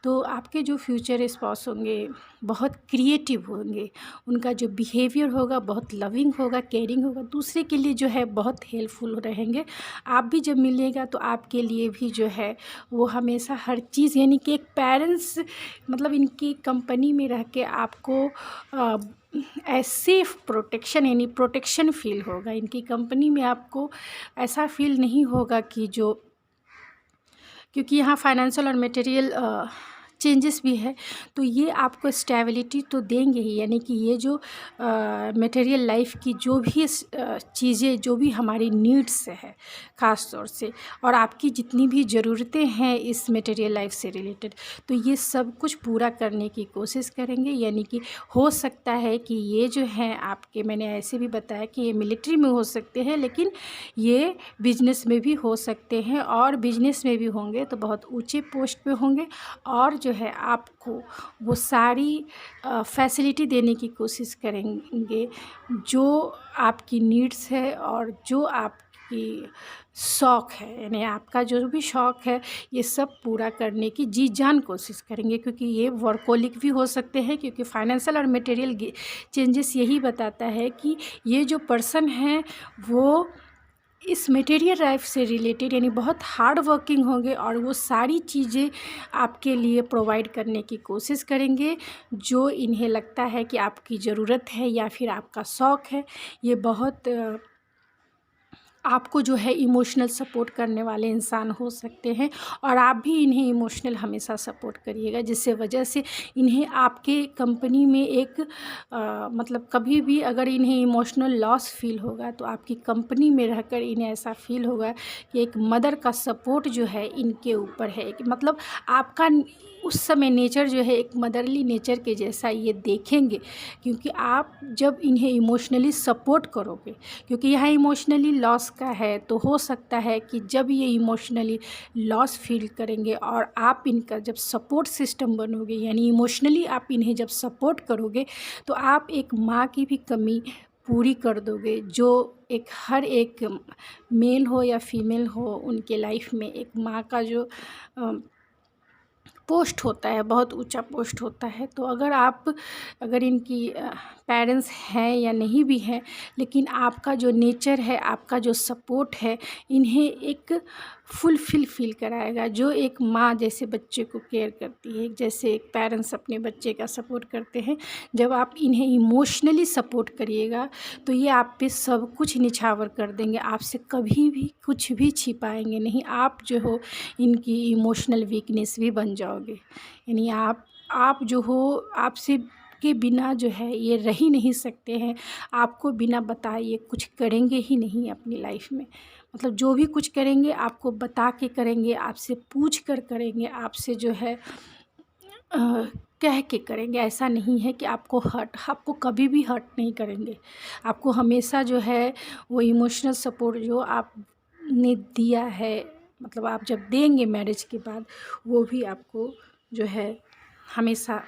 तो आपके जो फ्यूचर स्पाउस होंगे बहुत क्रिएटिव होंगे, उनका जो बिहेवियर होगा बहुत लविंग होगा, केयरिंग होगा, दूसरे के लिए जो है बहुत हेल्पफुल रहेंगे। आप भी जब मिलिएगा तो आपके लिए भी जो है वो हमेशा हर चीज़, यानी कि एक पेरेंट्स मतलब इनकी कंपनी में रह के आपको सेफ प्रोटेक्शन, यानी प्रोटेक्शन फील होगा। इनकी कंपनी में आपको ऐसा फील नहीं होगा कि जो, क्योंकि यहाँ फाइनेंशियल और मटेरियल चेंजेस भी है, तो ये आपको स्टेबिलिटी तो देंगे ही। यानी कि ये जो मटेरियल लाइफ की जो भी चीज़ें, जो भी हमारी नीड्स है ख़ास तौर से, और आपकी जितनी भी ज़रूरतें हैं इस मटेरियल लाइफ से रिलेटेड, तो ये सब कुछ पूरा करने की कोशिश करेंगे। यानी कि हो सकता है कि ये जो हैं आपके, मैंने ऐसे भी बताया कि ये मिलिट्री में हो सकते हैं, लेकिन ये बिजनेस में भी हो सकते हैं, और बिजनेस में भी होंगे तो बहुत ऊंचे पोस्ट पे होंगे, और जो है आपको वो सारी फैसिलिटी देने की कोशिश करेंगे जो आपकी नीड्स है और जो आपकी शौक़ है। यानी आपका जो भी शौक़ है ये सब पूरा करने की जी जान कोशिश करेंगे, क्योंकि ये वर्कोलिक भी हो सकते हैं। क्योंकि फाइनेंशियल और मटेरियल चेंजेस यही बताता है कि ये जो पर्सन है वो इस मटेरियल लाइफ से रिलेटेड यानी बहुत हार्ड वर्किंग होंगे, और वो सारी चीज़ें आपके लिए प्रोवाइड करने की कोशिश करेंगे जो इन्हें लगता है कि आपकी ज़रूरत है या फिर आपका शौक़ है। ये बहुत आपको जो है इमोशनल सपोर्ट करने वाले इंसान हो सकते हैं, और आप भी इन्हें इमोशनल हमेशा सपोर्ट करिएगा, जिससे वजह से इन्हें आपके कंपनी में एक मतलब कभी भी अगर इन्हें इमोशनल लॉस फील होगा तो आपकी कंपनी में रहकर इन्हें ऐसा फील होगा कि एक मदर का सपोर्ट जो है इनके ऊपर है। कि मतलब आपका उस समय नेचर जो है एक मदरली नेचर के जैसा ये देखेंगे, क्योंकि आप जब इन्हें इमोशनली सपोर्ट करोगे, क्योंकि यहाँ इमोशनली लॉस का है, तो हो सकता है कि जब ये इमोशनली लॉस फील करेंगे और आप इनका जब सपोर्ट सिस्टम बनोगे, यानी इमोशनली आप इन्हें जब सपोर्ट करोगे, तो आप एक माँ की भी कमी पूरी कर दोगे, जो एक हर एक मेल हो या फीमेल हो उनके लाइफ में एक माँ का जो पोस्ट होता है, बहुत ऊंचा पोस्ट होता है। तो अगर इनकी पेरेंट्स हैं या नहीं भी हैं, लेकिन आपका जो नेचर है, आपका जो सपोर्ट है, इन्हें एक फुलफिल फील कराएगा, जो एक माँ जैसे बच्चे को केयर करती है, जैसे एक पेरेंट्स अपने बच्चे का सपोर्ट करते हैं। जब आप इन्हें इमोशनली सपोर्ट करिएगा तो ये आप पे सब कुछ निछावर कर देंगे, आपसे कभी भी कुछ भी छिपाएंगे नहीं। आप जो हो इनकी इमोशनल वीकनेस भी बन जाओगे। यानी आप जो हो, आपसे के बिना जो है ये रह ही नहीं सकते हैं, आपको बिना बताए ये कुछ करेंगे ही नहीं अपनी लाइफ में। मतलब जो भी कुछ करेंगे आपको बता के करेंगे, आपसे पूछ कर करेंगे, आपसे जो है कह के करेंगे। ऐसा नहीं है कि आपको कभी भी हर्ट नहीं करेंगे। आपको हमेशा जो है वो इमोशनल सपोर्ट जो आपने दिया है, मतलब आप जब देंगे मैरिज के बाद, वो भी आपको जो है हमेशा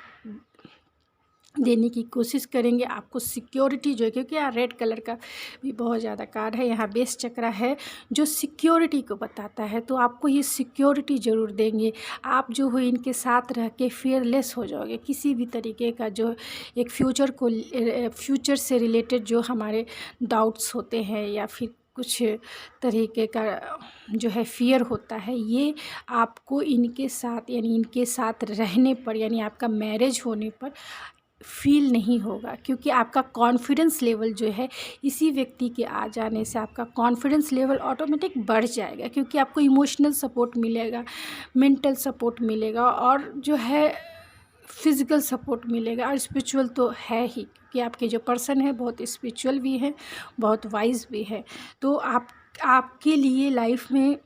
देने की कोशिश करेंगे। आपको सिक्योरिटी जो है, क्योंकि यहाँ रेड कलर का भी बहुत ज़्यादा कार्ड है, यहाँ बेस चक्रा है जो सिक्योरिटी को बताता है, तो आपको ये सिक्योरिटी ज़रूर देंगे। आप जो हो इनके साथ रह के फियरलेस हो जाओगे। किसी भी तरीके का जो एक फ्यूचर से रिलेटेड जो हमारे डाउट्स होते हैं या फिर कुछ तरीके का जो है फ़ियर होता है, ये आपको इनके साथ यानी इनके साथ रहने पर, यानी आपका मैरिज होने पर फील नहीं होगा। क्योंकि आपका कॉन्फिडेंस लेवल जो है इसी व्यक्ति के आ जाने से आपका कॉन्फिडेंस लेवल ऑटोमेटिक बढ़ जाएगा, क्योंकि आपको इमोशनल सपोर्ट मिलेगा, मेंटल सपोर्ट मिलेगा, और जो है फिज़िकल सपोर्ट मिलेगा, और स्पिरिचुअल तो है ही, कि आपके जो पर्सन है बहुत स्पिरिचुअल भी है, बहुत वाइज भी है। तो आपके लिए लाइफ में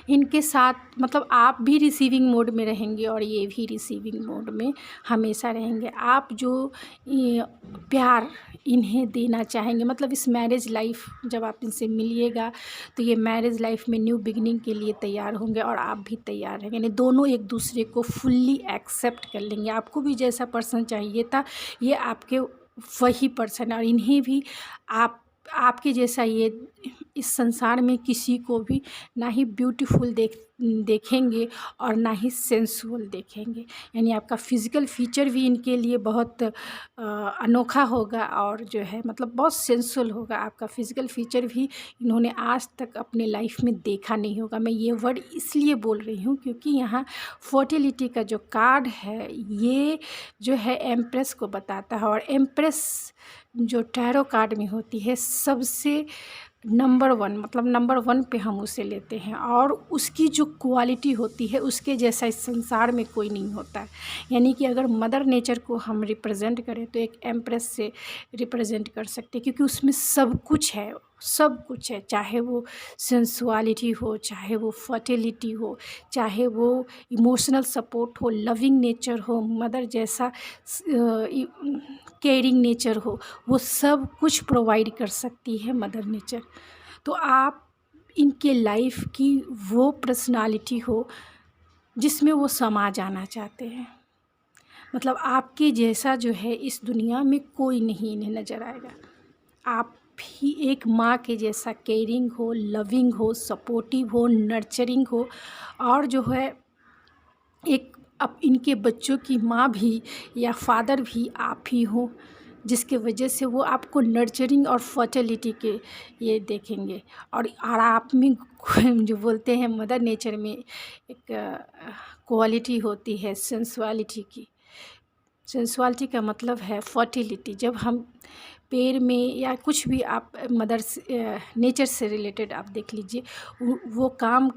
इनके साथ मतलब आप भी रिसीविंग मोड में रहेंगे और ये भी रिसीविंग मोड में हमेशा रहेंगे। आप जो प्यार इन्हें देना चाहेंगे, मतलब इस मैरिज लाइफ जब आप इनसे मिलिएगा तो ये मैरिज लाइफ में न्यू बिगिनिंग के लिए तैयार होंगे और आप भी तैयार रहेंगे। यानी दोनों एक दूसरे को फुल्ली एक्सेप्ट कर लेंगे। आपको भी जैसा पर्सन चाहिए था ये आपके वही पर्सन है, और इन्हें भी आपके जैसा ये इस संसार में किसी को भी ना ही ब्यूटीफुल देखेंगे और ना ही सेंसुअल देखेंगे। यानी आपका फिज़िकल फीचर भी इनके लिए बहुत अनोखा होगा, और जो है मतलब बहुत सेंसुअल होगा। आपका फिज़िकल फीचर भी इन्होंने आज तक अपने लाइफ में देखा नहीं होगा। मैं ये वर्ड इसलिए बोल रही हूँ क्योंकि यहाँ फर्टिलिटी का जो कार्ड है ये जो है एम्प्रेस को बताता है, और एम्प्रेस जो टैरो कार्ड में होती है सबसे नंबर वन, मतलब नंबर वन पे हम उसे लेते हैं, और उसकी जो क्वालिटी होती है उसके जैसा इस संसार में कोई नहीं होता है। यानी कि अगर मदर नेचर को हम रिप्रेजेंट करें तो एक एम्प्रेस से रिप्रेजेंट कर सकते हैं, क्योंकि उसमें सब कुछ है, सब कुछ है। चाहे वो सेंसुअलिटी हो, चाहे वो फर्टिलिटी हो, चाहे वो इमोशनल सपोर्ट हो, लविंग नेचर हो, मदर जैसा केयरिंग नेचर हो, वो सब कुछ प्रोवाइड कर सकती है मदर नेचर। तो आप इनके लाइफ की वो पर्सनालिटी हो जिसमें वो समा जाना चाहते हैं। मतलब आपके जैसा जो है इस दुनिया में कोई नहीं इन्हें नज़र आएगा। आप भी एक माँ के जैसा केयरिंग हो, लविंग हो, सपोर्टिव हो, नर्चरिंग हो, और जो है एक अब इनके बच्चों की माँ भी या फादर भी आप ही हो, जिसके वजह से वो आपको नर्चरिंग और फर्टिलिटी के ये देखेंगे। और आप में जो बोलते हैं मदर नेचर में एक क्वालिटी होती है सेंसुअलिटी की। सेंसुअलिटी का मतलब है फर्टिलिटी। जब हम पेड़ में या कुछ भी आप मदर से नेचर से रिलेटेड आप देख लीजिए, वो काम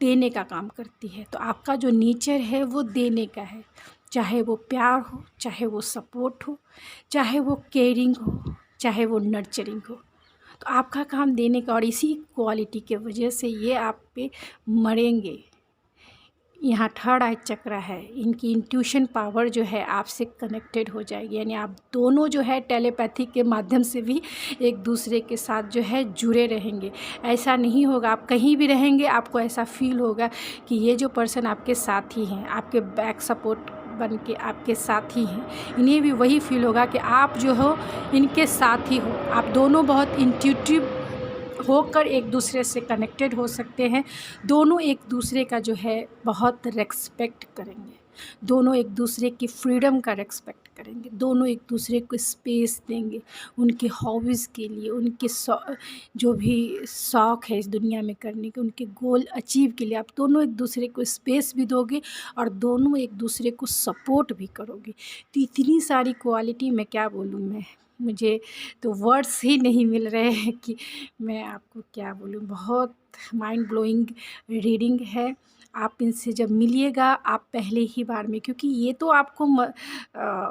देने का काम करती है। तो आपका जो नेचर है वो देने का है, चाहे वो प्यार हो, चाहे वो सपोर्ट हो, चाहे वो केयरिंग हो, चाहे वो नर्चरिंग हो। तो आपका काम देने का, और इसी क्वालिटी के वजह से ये आप पे मरेंगे। यहाँ थर्ड आई चक्र है, इनकी इंट्यूशन पावर जो है आपसे कनेक्टेड हो जाएगी। यानी आप दोनों जो है टेलीपैथी के माध्यम से भी एक दूसरे के साथ जो है जुड़े रहेंगे। ऐसा नहीं होगा, आप कहीं भी रहेंगे आपको ऐसा फील होगा कि ये जो पर्सन आपके साथ ही हैं, आपके बैक सपोर्ट बन के आपके साथ ही हैं। इन्हें भी वही फील होगा कि आप जो हो इनके साथ ही हो। आप दोनों बहुत इंट्यूटिव होकर एक दूसरे से कनेक्टेड हो सकते हैं। दोनों एक दूसरे का जो है बहुत रेस्पेक्ट करेंगे, दोनों एक दूसरे की फ्रीडम का रेस्पेक्ट करेंगे, दोनों एक दूसरे को स्पेस देंगे उनके हॉबीज़ के लिए, उनके जो भी शौक़ है इस दुनिया में करने के, उनके गोल अचीव के लिए आप दोनों एक दूसरे को स्पेस भी दोगे और दोनों एक दूसरे को सपोर्ट भी करोगे। तो इतनी सारी क्वालिटी मैं क्या बोलूँ, मुझे तो वर्ड्स ही नहीं मिल रहे हैं कि मैं आपको क्या बोलूँ। बहुत माइंड ब्लोइंग रीडिंग है। आप इनसे जब मिलिएगा आप पहले ही बार में, क्योंकि ये तो आपको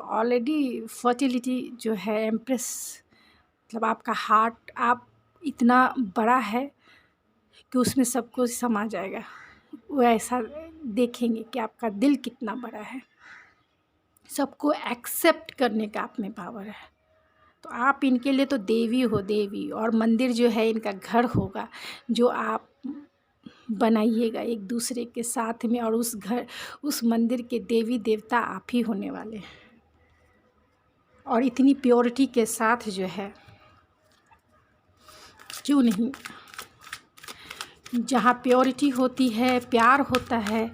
ऑलरेडी फर्टिलिटी जो है एम्प्रेस, मतलब आपका हार्ट आप इतना बड़ा है कि उसमें सब कुछ समा जाएगा। वो ऐसा देखेंगे कि आपका दिल कितना बड़ा है, सबको एक्सेप्ट करने का आप में पावर है। तो आप इनके लिए तो देवी हो, देवी। और मंदिर जो है इनका घर होगा जो आप बनाइएगा एक दूसरे के साथ में, और उस मंदिर के देवी देवता आप ही होने वाले हैं। और इतनी प्योरिटी के साथ जो है, क्यों नहीं, जहाँ प्योरिटी होती है, प्यार होता है,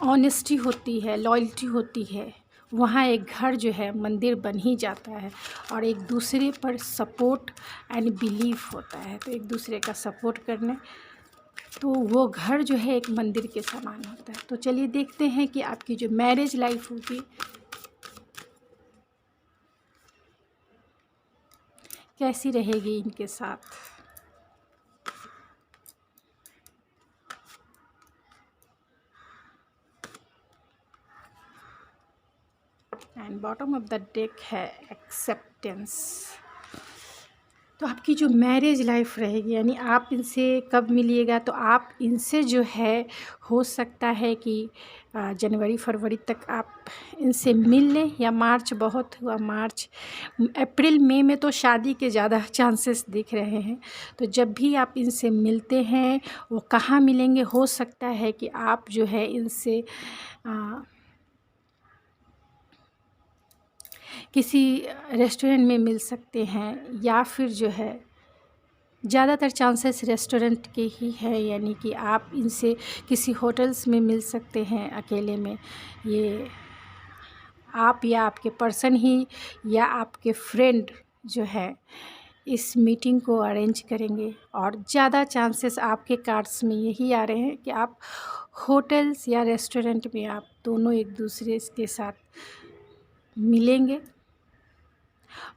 ऑनेस्टी होती है, लॉयल्टी होती है, वहाँ एक घर जो है मंदिर बन ही जाता है। और एक दूसरे पर सपोर्ट एंड बिलीफ होता है, तो एक दूसरे का सपोर्ट करने, तो वो घर जो है एक मंदिर के समान होता है। तो चलिए देखते हैं कि आपकी जो मैरिज लाइफ होगी कैसी रहेगी इनके साथ। And bottom of the deck है एक्सेप्टेंस। तो आपकी जो मैरिज लाइफ रहेगी, यानी आप इनसे कब मिलिएगा, तो आप इनसे जो है हो सकता है कि जनवरी फरवरी तक आप इनसे मिल लें, या मार्च, बहुत हुआ मार्च, अप्रैल मई में तो शादी के ज़्यादा चांसेस दिख रहे हैं। तो जब भी आप इनसे मिलते हैं, वो कहाँ मिलेंगे, हो सकता है कि आप जो है इनसे किसी रेस्टोरेंट में मिल सकते हैं, या फिर जो है ज़्यादातर चांसेस रेस्टोरेंट के ही है। यानी कि आप इनसे किसी होटल्स में मिल सकते हैं अकेले में। ये आप या आपके पर्सन ही या आपके फ्रेंड जो है इस मीटिंग को अरेंज करेंगे। और ज़्यादा चांसेस आपके कार्ड्स में यही आ रहे हैं कि आप होटल्स या रेस्टोरेंट में आप दोनों एक दूसरे के साथ मिलेंगे।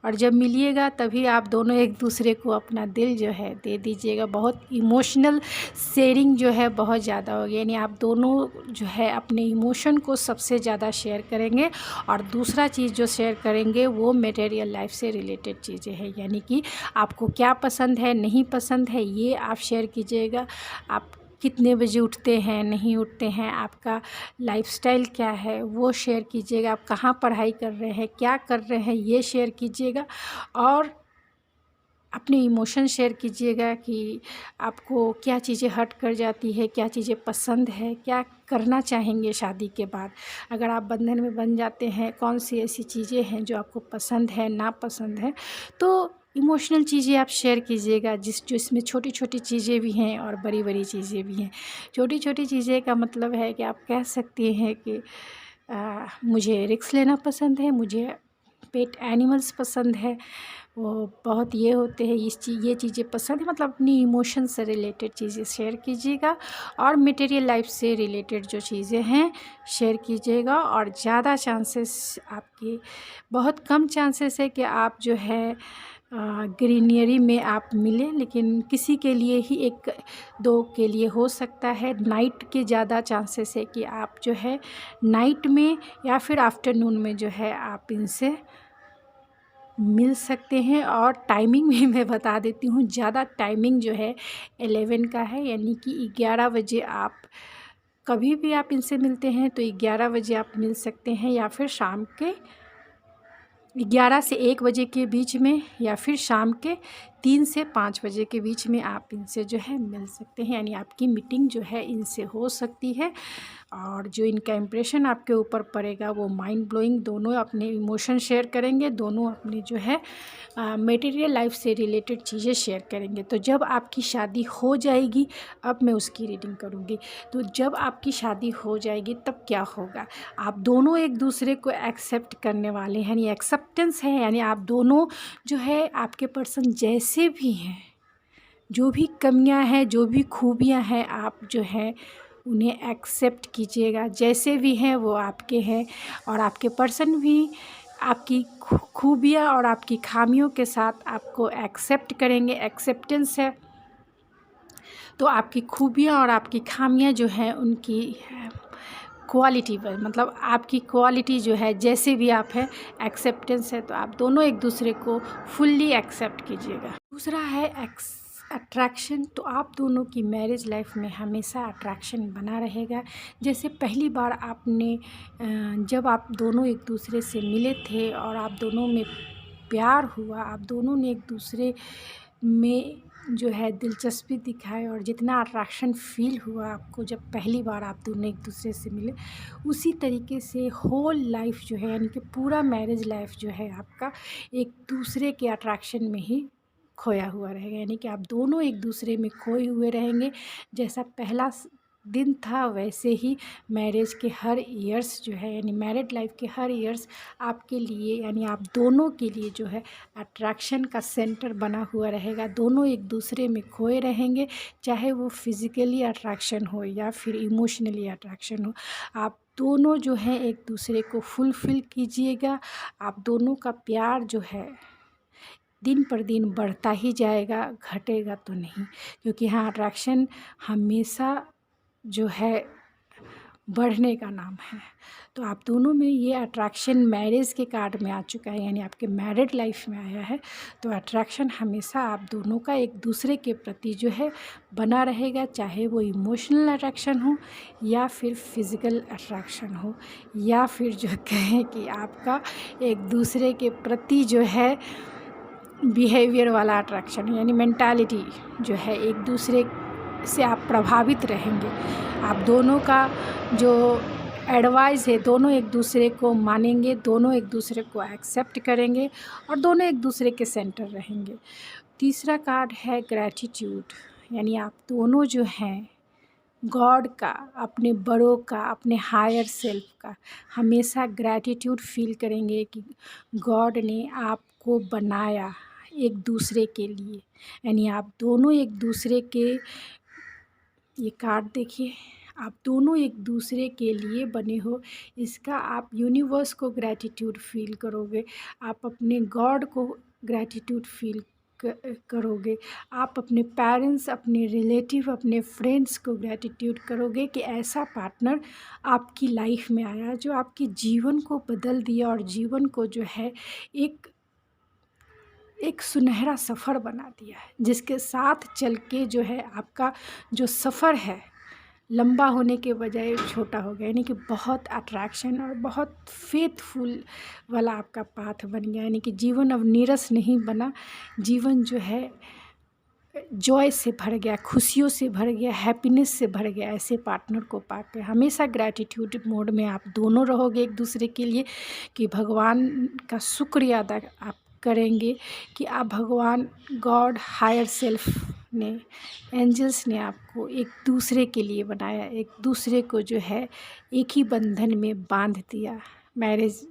और जब मिलिएगा तभी आप दोनों एक दूसरे को अपना दिल जो है दे दीजिएगा। बहुत इमोशनल शेयरिंग जो है बहुत ज़्यादा होगी, यानी आप दोनों जो है अपने इमोशन को सबसे ज़्यादा शेयर करेंगे। और दूसरा चीज़ जो शेयर करेंगे वो मटेरियल लाइफ से रिलेटेड चीज़ें हैं, यानी कि आपको क्या पसंद है नहीं पसंद है ये आप शेयर कीजिएगा। आप कितने बजे उठते हैं नहीं उठते हैं, आपका लाइफस्टाइल क्या है वो शेयर कीजिएगा। आप कहाँ पढ़ाई कर रहे हैं, क्या कर रहे हैं, ये शेयर कीजिएगा। और अपने इमोशन शेयर कीजिएगा कि आपको क्या चीज़ें हर्ट कर जाती है, क्या चीज़ें पसंद है, क्या करना चाहेंगे शादी के बाद। अगर आप बंधन में बन जाते हैं, कौन सी ऐसी चीज़ें हैं जो आपको पसंद है नापसंद है। तो इमोशनल चीज़ें आप शेयर कीजिएगा, जो इसमें छोटी छोटी चीज़ें भी हैं और बड़ी बड़ी चीज़ें भी हैं। छोटी छोटी चीज़ें का मतलब है कि आप कह सकते हैं कि मुझे रिस्क लेना पसंद है, मुझे पेट एनिमल्स पसंद है, वो बहुत ये होते हैं ये चीज़ें पसंद है। मतलब अपनी इमोशन से रिलेटेड चीज़ें शेयर कीजिएगा और मटेरियल लाइफ से रिलेटेड जो चीज़ें हैं शेयर कीजिएगा। और ज़्यादा चांसेस आपके बहुत कम चांसेस है कि आप जो है ग्रीनरी में आप मिलें, लेकिन किसी के लिए ही एक दो के लिए हो सकता है। नाइट के ज़्यादा चांसेस है कि आप जो है नाइट में या फिर आफ्टरनून में जो है आप इनसे मिल सकते हैं। और टाइमिंग भी मैं बता देती हूँ, ज़्यादा टाइमिंग जो है 11 का है, यानी कि 11 बजे आप कभी भी आप इनसे मिलते हैं तो 11 बजे आप मिल सकते हैं, या फिर शाम के 11 से 1 बजे के बीच में, या फिर शाम के 3 से 5 बजे के बीच में आप इनसे जो है मिल सकते हैं। यानी आपकी मीटिंग जो है इनसे हो सकती है। और जो इनका इम्प्रेशन आपके ऊपर पड़ेगा वो माइंड ब्लोइंग। दोनों अपने इमोशन शेयर करेंगे, दोनों अपने जो है मटेरियल लाइफ से रिलेटेड चीज़ें शेयर करेंगे। तो जब आपकी शादी हो जाएगी, अब मैं उसकी रीडिंग करूँगी। तो जब आपकी शादी हो जाएगी तब क्या होगा, आप दोनों एक दूसरे को एक्सेप्ट करने वाले हैं, यानी एक्सेप्टेंस है। यानी आप दोनों जो है आपके पर्सन जैसे भी हैं, जो भी कमियां हैं जो भी खूबियां हैं, आप जो है उन्हें एक्सेप्ट कीजिएगा। जैसे भी हैं वो आपके हैं, और आपके पर्सन भी आपकी खूबियां और आपकी खामियों के साथ आपको एक्सेप्ट करेंगे। एक्सेप्टेंस है तो आपकी खूबियां और आपकी खामियां जो हैं उनकी क्वालिटी पर, मतलब आपकी क्वालिटी जो है जैसे भी आप हैं, एक्सेप्टेंस है तो आप दोनों एक दूसरे को फुल्ली एक्सेप्ट कीजिएगा। दूसरा है अट्रैक्शन। तो आप दोनों की मैरिज लाइफ में हमेशा अट्रैक्शन बना रहेगा। जैसे पहली बार आपने जब आप दोनों एक दूसरे से मिले थे और आप दोनों में प्यार हुआ, आप दोनों ने एक दूसरे में जो है दिलचस्पी दिखाई, और जितना अट्रैक्शन फ़ील हुआ आपको जब पहली बार आप दोनों एक दूसरे से मिले, उसी तरीके से होल लाइफ जो है, यानी कि पूरा मैरिज लाइफ जो है आपका एक दूसरे के अट्रैक्शन में ही खोया हुआ रहेगा। यानी कि आप दोनों एक दूसरे में खोए हुए रहेंगे। जैसा पहला दिन था वैसे ही मैरिज के हर ईयर्स जो है, यानी मैरिड लाइफ के हर ईयर्स आपके लिए, यानी आप दोनों के लिए जो है अट्रैक्शन का सेंटर बना हुआ रहेगा। दोनों एक दूसरे में खोए रहेंगे, चाहे वो फिज़िकली अट्रैक्शन हो या फिर इमोशनली अट्रैक्शन हो। आप दोनों जो है एक दूसरे को फुलफ़िल कीजिएगा। आप दोनों का प्यार जो है दिन पर दिन बढ़ता ही जाएगा, घटेगा तो नहीं। क्योंकि हाँ, अट्रैक्शन हमेशा जो है बढ़ने का नाम है। तो आप दोनों में ये अट्रैक्शन मैरिज के कार्ड में आ चुका है, यानी आपके मैरिड लाइफ में आया है। तो अट्रैक्शन हमेशा आप दोनों का एक दूसरे के प्रति जो है बना रहेगा, चाहे वो इमोशनल अट्रैक्शन हो या फिर फिज़िकल अट्रैक्शन हो, या फिर जो कहें कि आपका एक दूसरे के प्रति जो है बिहेवियर वाला अट्रैक्शन, यानी मेंटालिटी जो है एक दूसरे से आप प्रभावित रहेंगे। आप दोनों का जो एडवाइस है दोनों एक दूसरे को मानेंगे, दोनों एक दूसरे को एक्सेप्ट करेंगे और दोनों एक दूसरे के सेंटर रहेंगे। तीसरा कार्ड है ग्रैटिट्यूड, यानी आप दोनों जो हैं गॉड का, अपने बड़ों का, अपने हायर सेल्फ का हमेशा ग्रैटिट्यूड फील करेंगे कि गॉड ने आपको बनाया एक दूसरे के लिए। यानी आप दोनों एक दूसरे के, ये कार्ड देखिए, आप दोनों एक दूसरे के लिए बने हो। इसका आप यूनिवर्स को ग्रैटिट्यूड फील करोगे, आप अपने गॉड को ग्रैटिट्यूड फील करोगे, आप अपने पेरेंट्स, अपने रिलेटिव, अपने फ्रेंड्स को ग्रैटिट्यूड करोगे कि ऐसा पार्टनर आपकी लाइफ में आया जो आपके जीवन को बदल दिया और जीवन को जो है एक सुनहरा सफ़र बना दिया है, जिसके साथ चल के जो है आपका जो सफ़र है लंबा होने के बजाय छोटा हो गया, यानी कि बहुत अट्रैक्शन और बहुत फेथफुल वाला आपका पाथ बन गया। यानी कि जीवन अब नीरस नहीं बना, जीवन जो है जॉय से भर गया, खुशियों से भर गया, हैप्पीनेस से भर गया। ऐसे पार्टनर को पाकर हमेशा ग्रैटिट्यूड मोड में आप दोनों रहोगे एक दूसरे के लिए, कि भगवान का शुक्रिया अदा आप करेंगे कि आप भगवान, गॉड, हायर सेल्फ ने, एंजल्स ने आपको एक दूसरे के लिए बनाया, एक दूसरे को जो है एक ही बंधन में बांध दिया। मैरिज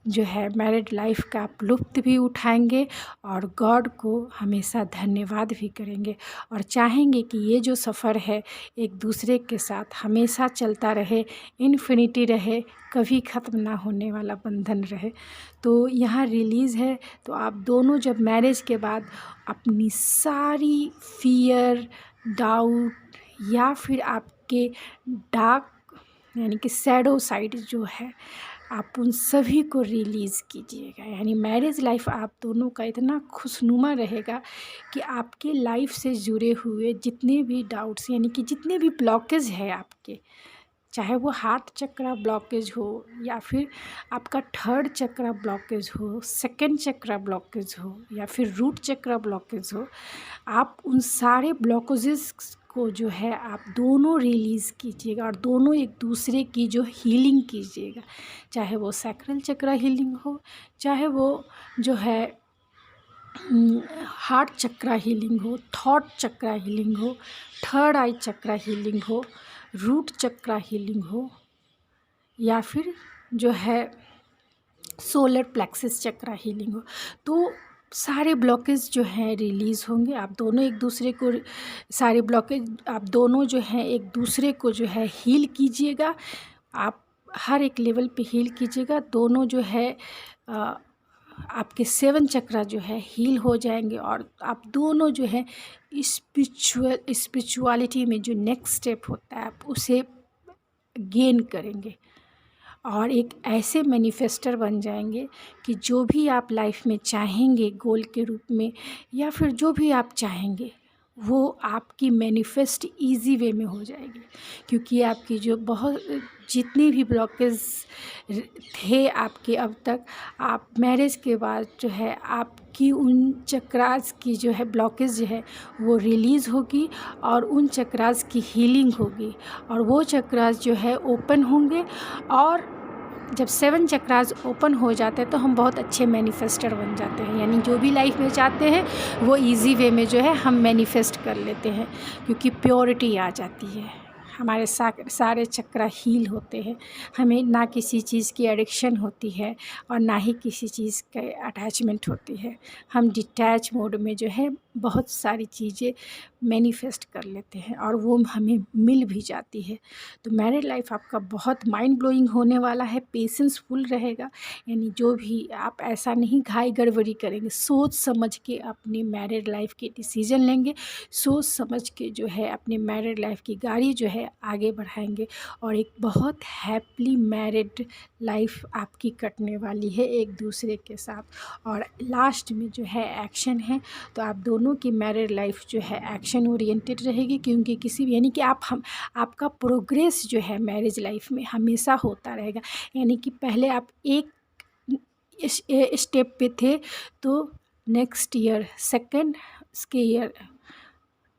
जो है, मैरिड लाइफ का आप लुत्फ़ भी उठाएंगे और गॉड को हमेशा धन्यवाद भी करेंगे और चाहेंगे कि ये जो सफ़र है एक दूसरे के साथ हमेशा चलता रहे, इन्फिनिटी रहे, कभी ख़त्म ना होने वाला बंधन रहे। तो यहाँ रिलीज़ है, तो आप दोनों जब मैरिज के बाद अपनी सारी फ़ियर, डाउट या फिर आपके डार्क यानी कि शैडो साइड जो है, आप उन सभी को रिलीज़ कीजिएगा। यानी मैरिज लाइफ आप दोनों का इतना खुशनुमा रहेगा कि आपके लाइफ से जुड़े हुए जितने भी डाउट्स, यानी कि जितने भी ब्लॉकेज है आपके, चाहे वो हार्ट चक्रा ब्लॉकेज हो या फिर आपका थर्ड चक्रा ब्लॉकेज हो, सेकंड चक्रा ब्लॉकेज हो या फिर रूट चक्रा ब्लॉकेज हो, आप उन सारे ब्लॉकेजेस को जो है आप दोनों रिलीज़ कीजिएगा और दोनों एक दूसरे की जो हीलिंग कीजिएगा। चाहे वो सैक्रल चक्रा हीलिंग हो, चाहे वो जो है हार्ट चक्रा हीलिंग हो, थॉट चक्रा हीलिंग हो, थर्ड आई चक्रा हीलिंग हो, रूट चक्रा हीलिंग हो या फिर जो है सोलर प्लेक्सस चक्रा हीलिंग हो। तो सारे ब्लॉकेज जो हैं रिलीज़ होंगे। आप दोनों एक दूसरे को, सारे ब्लॉकेज आप दोनों जो हैं एक दूसरे को जो है हील कीजिएगा। आप हर एक लेवल पे हील कीजिएगा। दोनों जो है आपके 7 चक्रा जो है हील हो जाएंगे और आप दोनों जो है स्पिरिचुअलिटी में जो नेक्स्ट स्टेप होता है आप उसे गेन करेंगे और एक ऐसे मैनिफेस्टर बन जाएंगे कि जो भी आप लाइफ में चाहेंगे गोल के रूप में या फिर जो भी आप चाहेंगे वो आपकी मैनिफेस्ट इजी वे में हो जाएगी, क्योंकि आपकी जो बहुत जितने भी ब्लॉकेज थे आपके अब तक, आप मैरिज के बाद जो है आपकी उन चक्रास की जो है ब्लॉकेज जो है वो रिलीज़ होगी और उन चक्रास की हीलिंग होगी और वो चक्रास जो है ओपन होंगे। और जब 7 चक्रास ओपन हो जाते हैं तो हम बहुत अच्छे मैनिफेस्टर बन जाते हैं, यानी जो भी लाइफ में चाहते हैं वो इजी वे में जो है हम मैनिफेस्ट कर लेते हैं, क्योंकि प्योरिटी आ जाती है। हमारे सारे चक्रा हील होते हैं, हमें ना किसी चीज़ की एडिक्शन होती है और ना ही किसी चीज़ के अटैचमेंट होती है। हम डिटैच मोड में जो है बहुत सारी चीज़ें मैनिफेस्ट कर लेते हैं और वो हमें मिल भी जाती है। तो मैरिड लाइफ आपका बहुत माइंड ब्लोइंग होने वाला है, पेशेंसफुल रहेगा। यानी जो भी आप ऐसा नहीं घाई गड़बड़ी करेंगे, सोच समझ के अपनी मैरिड लाइफ के डिसीजन लेंगे, सोच समझ के जो है अपनी मैरिड लाइफ की गाड़ी जो है आगे बढ़ाएंगे और एक बहुत हैप्पीली मैरिड लाइफ आपकी कटने वाली है एक दूसरे के साथ। और लास्ट में जो है एक्शन है, तो आप दोनों की मैरिड लाइफ जो है एक्शन ओरिएंटेड रहेगी, क्योंकि किसी भी यानी कि आपका प्रोग्रेस जो है मैरिज लाइफ में हमेशा होता रहेगा। यानी कि पहले आप एक स्टेप पे थे तो नेक्स्ट ईयर सेकंड के ईयर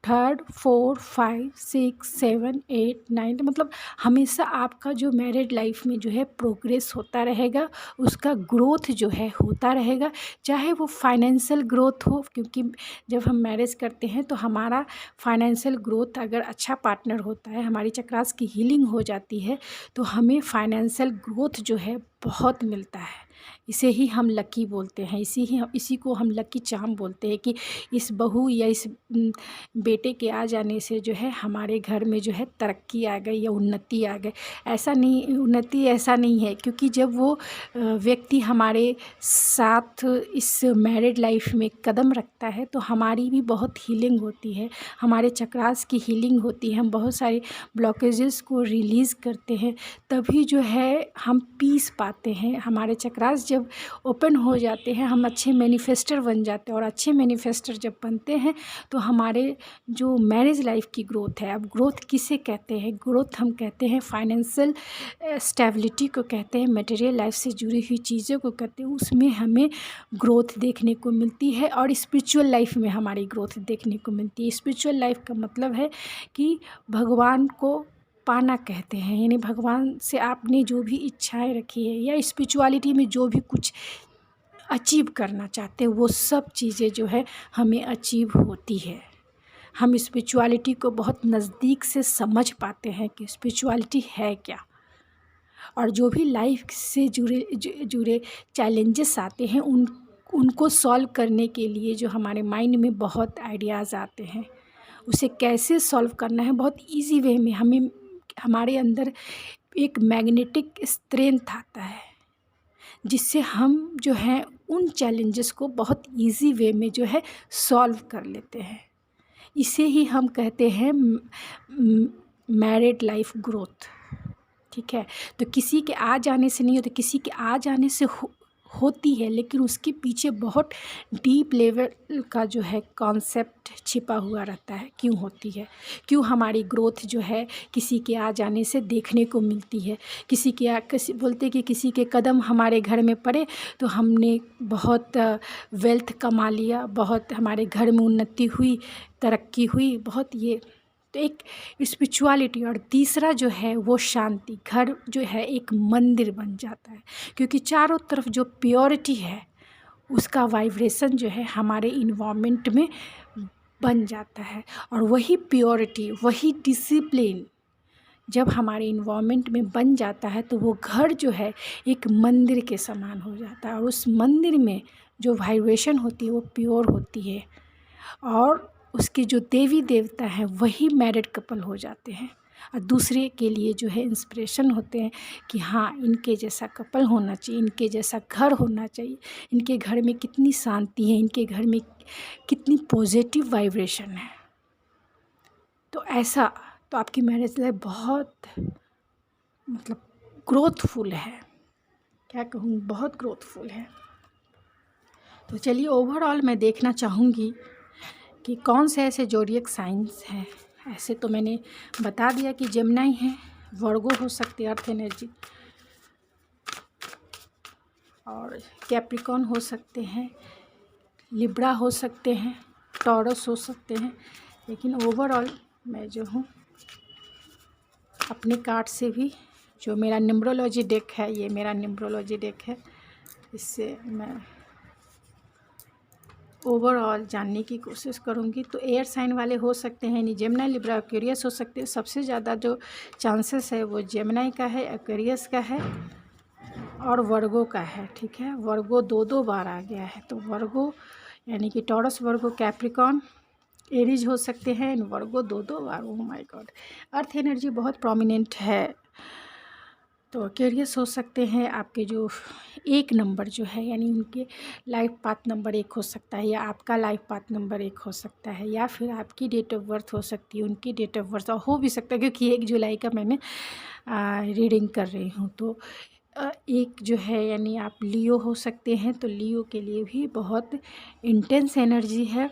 थर्ड, 4, 5, 6, 7, 8, 9 मतलब हमेशा आपका जो मैरिड लाइफ में जो है प्रोग्रेस होता रहेगा, उसका ग्रोथ जो है होता रहेगा। चाहे वो फाइनेंशियल ग्रोथ हो, क्योंकि जब हम मैरिज करते हैं तो हमारा फाइनेंशियल ग्रोथ अगर अच्छा पार्टनर होता है, हमारी चक्रास की हीलिंग हो जाती है तो हमें फाइनेंशियल ग्रोथ जो है बहुत मिलता है। इसे ही हम लकी बोलते हैं, इसी को हम लकी चार्म बोलते हैं कि इस बहू या इस बेटे के आ जाने से जो है हमारे घर में जो है तरक्की आ गई या उन्नति आ गई। ऐसा नहीं, उन्नति ऐसा नहीं है, क्योंकि जब वो व्यक्ति हमारे साथ इस मैरिड लाइफ में कदम रखता है तो हमारी भी बहुत हीलिंग होती है, हमारे चक्रास की हीलिंग होती है, हम बहुत सारे ब्लॉकेजेस को रिलीज़ करते हैं, तभी जो है हम पीस पाते हैं। हमारे चक्रास जब ओपन हो जाते हैं हम अच्छे मैनिफेस्टर बन जाते हैं, और अच्छे मैनिफेस्टर जब बनते हैं तो हमारे जो मैरिज लाइफ की ग्रोथ है, अब ग्रोथ किसे कहते हैं? ग्रोथ हम कहते हैं फाइनेंशियल स्टेबिलिटी को कहते हैं, मटेरियल लाइफ से जुड़ी हुई चीज़ों को कहते हैं, उसमें हमें ग्रोथ देखने को मिलती है। और स्पिरिचुअल लाइफ में हमारी ग्रोथ देखने को मिलती है। स्पिरिचुअल लाइफ का मतलब है कि भगवान को पाना कहते हैं, यानी भगवान से आपने जो भी इच्छाएं रखी है या स्पिरिचुअलिटी में जो भी कुछ अचीव करना चाहते हैं वो सब चीज़ें जो है हमें अचीव होती है। हम स्पिरिचुअलिटी को बहुत नज़दीक से समझ पाते हैं कि स्पिरिचुअलिटी है क्या, और जो भी लाइफ से जुड़े चैलेंजेस आते हैं उनको सॉल्व करने के लिए जो हमारे माइंड में बहुत आइडियाज़ आते हैं, उसे कैसे सॉल्व करना है बहुत इजी वे में हमें, हमारे अंदर एक मैग्नेटिक स्ट्रेंथ आता है जिससे हम जो है उन चैलेंजेस को बहुत इजी वे में जो है सॉल्व कर लेते हैं। इसे ही हम कहते हैं मैरिड लाइफ ग्रोथ। ठीक है, तो किसी के आ जाने से नहीं होता, किसी के आ जाने से होती है, लेकिन उसके पीछे बहुत डीप लेवल का जो है कॉन्सेप्ट छिपा हुआ रहता है। क्यों होती है, क्यों हमारी ग्रोथ जो है किसी के आ जाने से देखने को मिलती है। किसी बोलते कि किसी के कदम हमारे घर में पड़े तो हमने बहुत वेल्थ कमा लिया, बहुत हमारे घर में उन्नति हुई, तरक्की हुई, बहुत ये तो एक स्पिरिचुअलिटी। और तीसरा जो है वो शांति। घर जो है एक मंदिर बन जाता है, क्योंकि चारों तरफ जो प्योरिटी है उसका वाइब्रेशन जो है हमारे इन्वायरमेंट में बन जाता है। और वही प्योरिटी, वही डिसिप्लिन जब हमारे इन्वायरमेंट में बन जाता है तो वो घर जो है एक मंदिर के समान हो जाता है। और उस मंदिर में जो वाइब्रेशन होती है वो प्योर होती है, और उसके जो देवी देवता हैं वही मैरिड कपल हो जाते हैं, और दूसरे के लिए जो है इंस्पिरेशन होते हैं कि हाँ इनके जैसा कपल होना चाहिए, इनके जैसा घर होना चाहिए, इनके घर में कितनी शांति है, इनके घर में कितनी पॉजिटिव वाइब्रेशन है। तो ऐसा तो आपकी मैरिज लाइफ बहुत मतलब ग्रोथफुल है, क्या कहूँ, बहुत ग्रोथफुल है। तो चलिए ओवरऑल मैं देखना चाहूँगी कि कौन से ऐसे ज़ोडिएक साइंस हैं। ऐसे तो मैंने बता दिया कि जेमिनी है, वर्गो हो सकती है अर्थ एनर्जी, और कैप्रिकॉर्न हो सकते हैं, लिब्रा हो सकते हैं, टॉरस हो सकते हैं। लेकिन ओवरऑल मैं जो हूँ अपने कार्ड से भी, जो मेरा न्यूमरोलॉजी डेक है, ये मेरा न्यूमरोलॉजी डेक है, इससे मैं ओवरऑल जानने की कोशिश करूँगी। तो एयर साइन वाले हो सकते हैं, यानी जेमिनी, लिब्रा, एक्वेरियस हो सकते हैं। सबसे ज़्यादा जो चांसेस है वो जेमिनी का है, एक्वेरियस का है और वर्गो का है। ठीक है, वर्गो दो बार आ गया है, तो वर्गो यानी कि टॉरस, वर्गो, कैप्रिकॉर्न, एरीज हो सकते हैं, वर्गो दो बार। Oh my God, earth energy बहुत प्रोमिनेंट है। तो एक्वेरियस हो सकते हैं आपके जो 1 नंबर जो है, यानी उनके लाइफ पाथ नंबर 1 हो सकता है, या आपका लाइफ पाथ नंबर 1 हो सकता है, या फिर आपकी डेट ऑफ बर्थ हो सकती है, उनकी डेट ऑफ बर्थ हो भी सकता है, क्योंकि 1 जुलाई का मैंने रीडिंग कर रही हूँ। तो एक जो है यानी आप लियो हो सकते हैं, तो लियो के लिए भी बहुत इंटेंस एनर्जी है।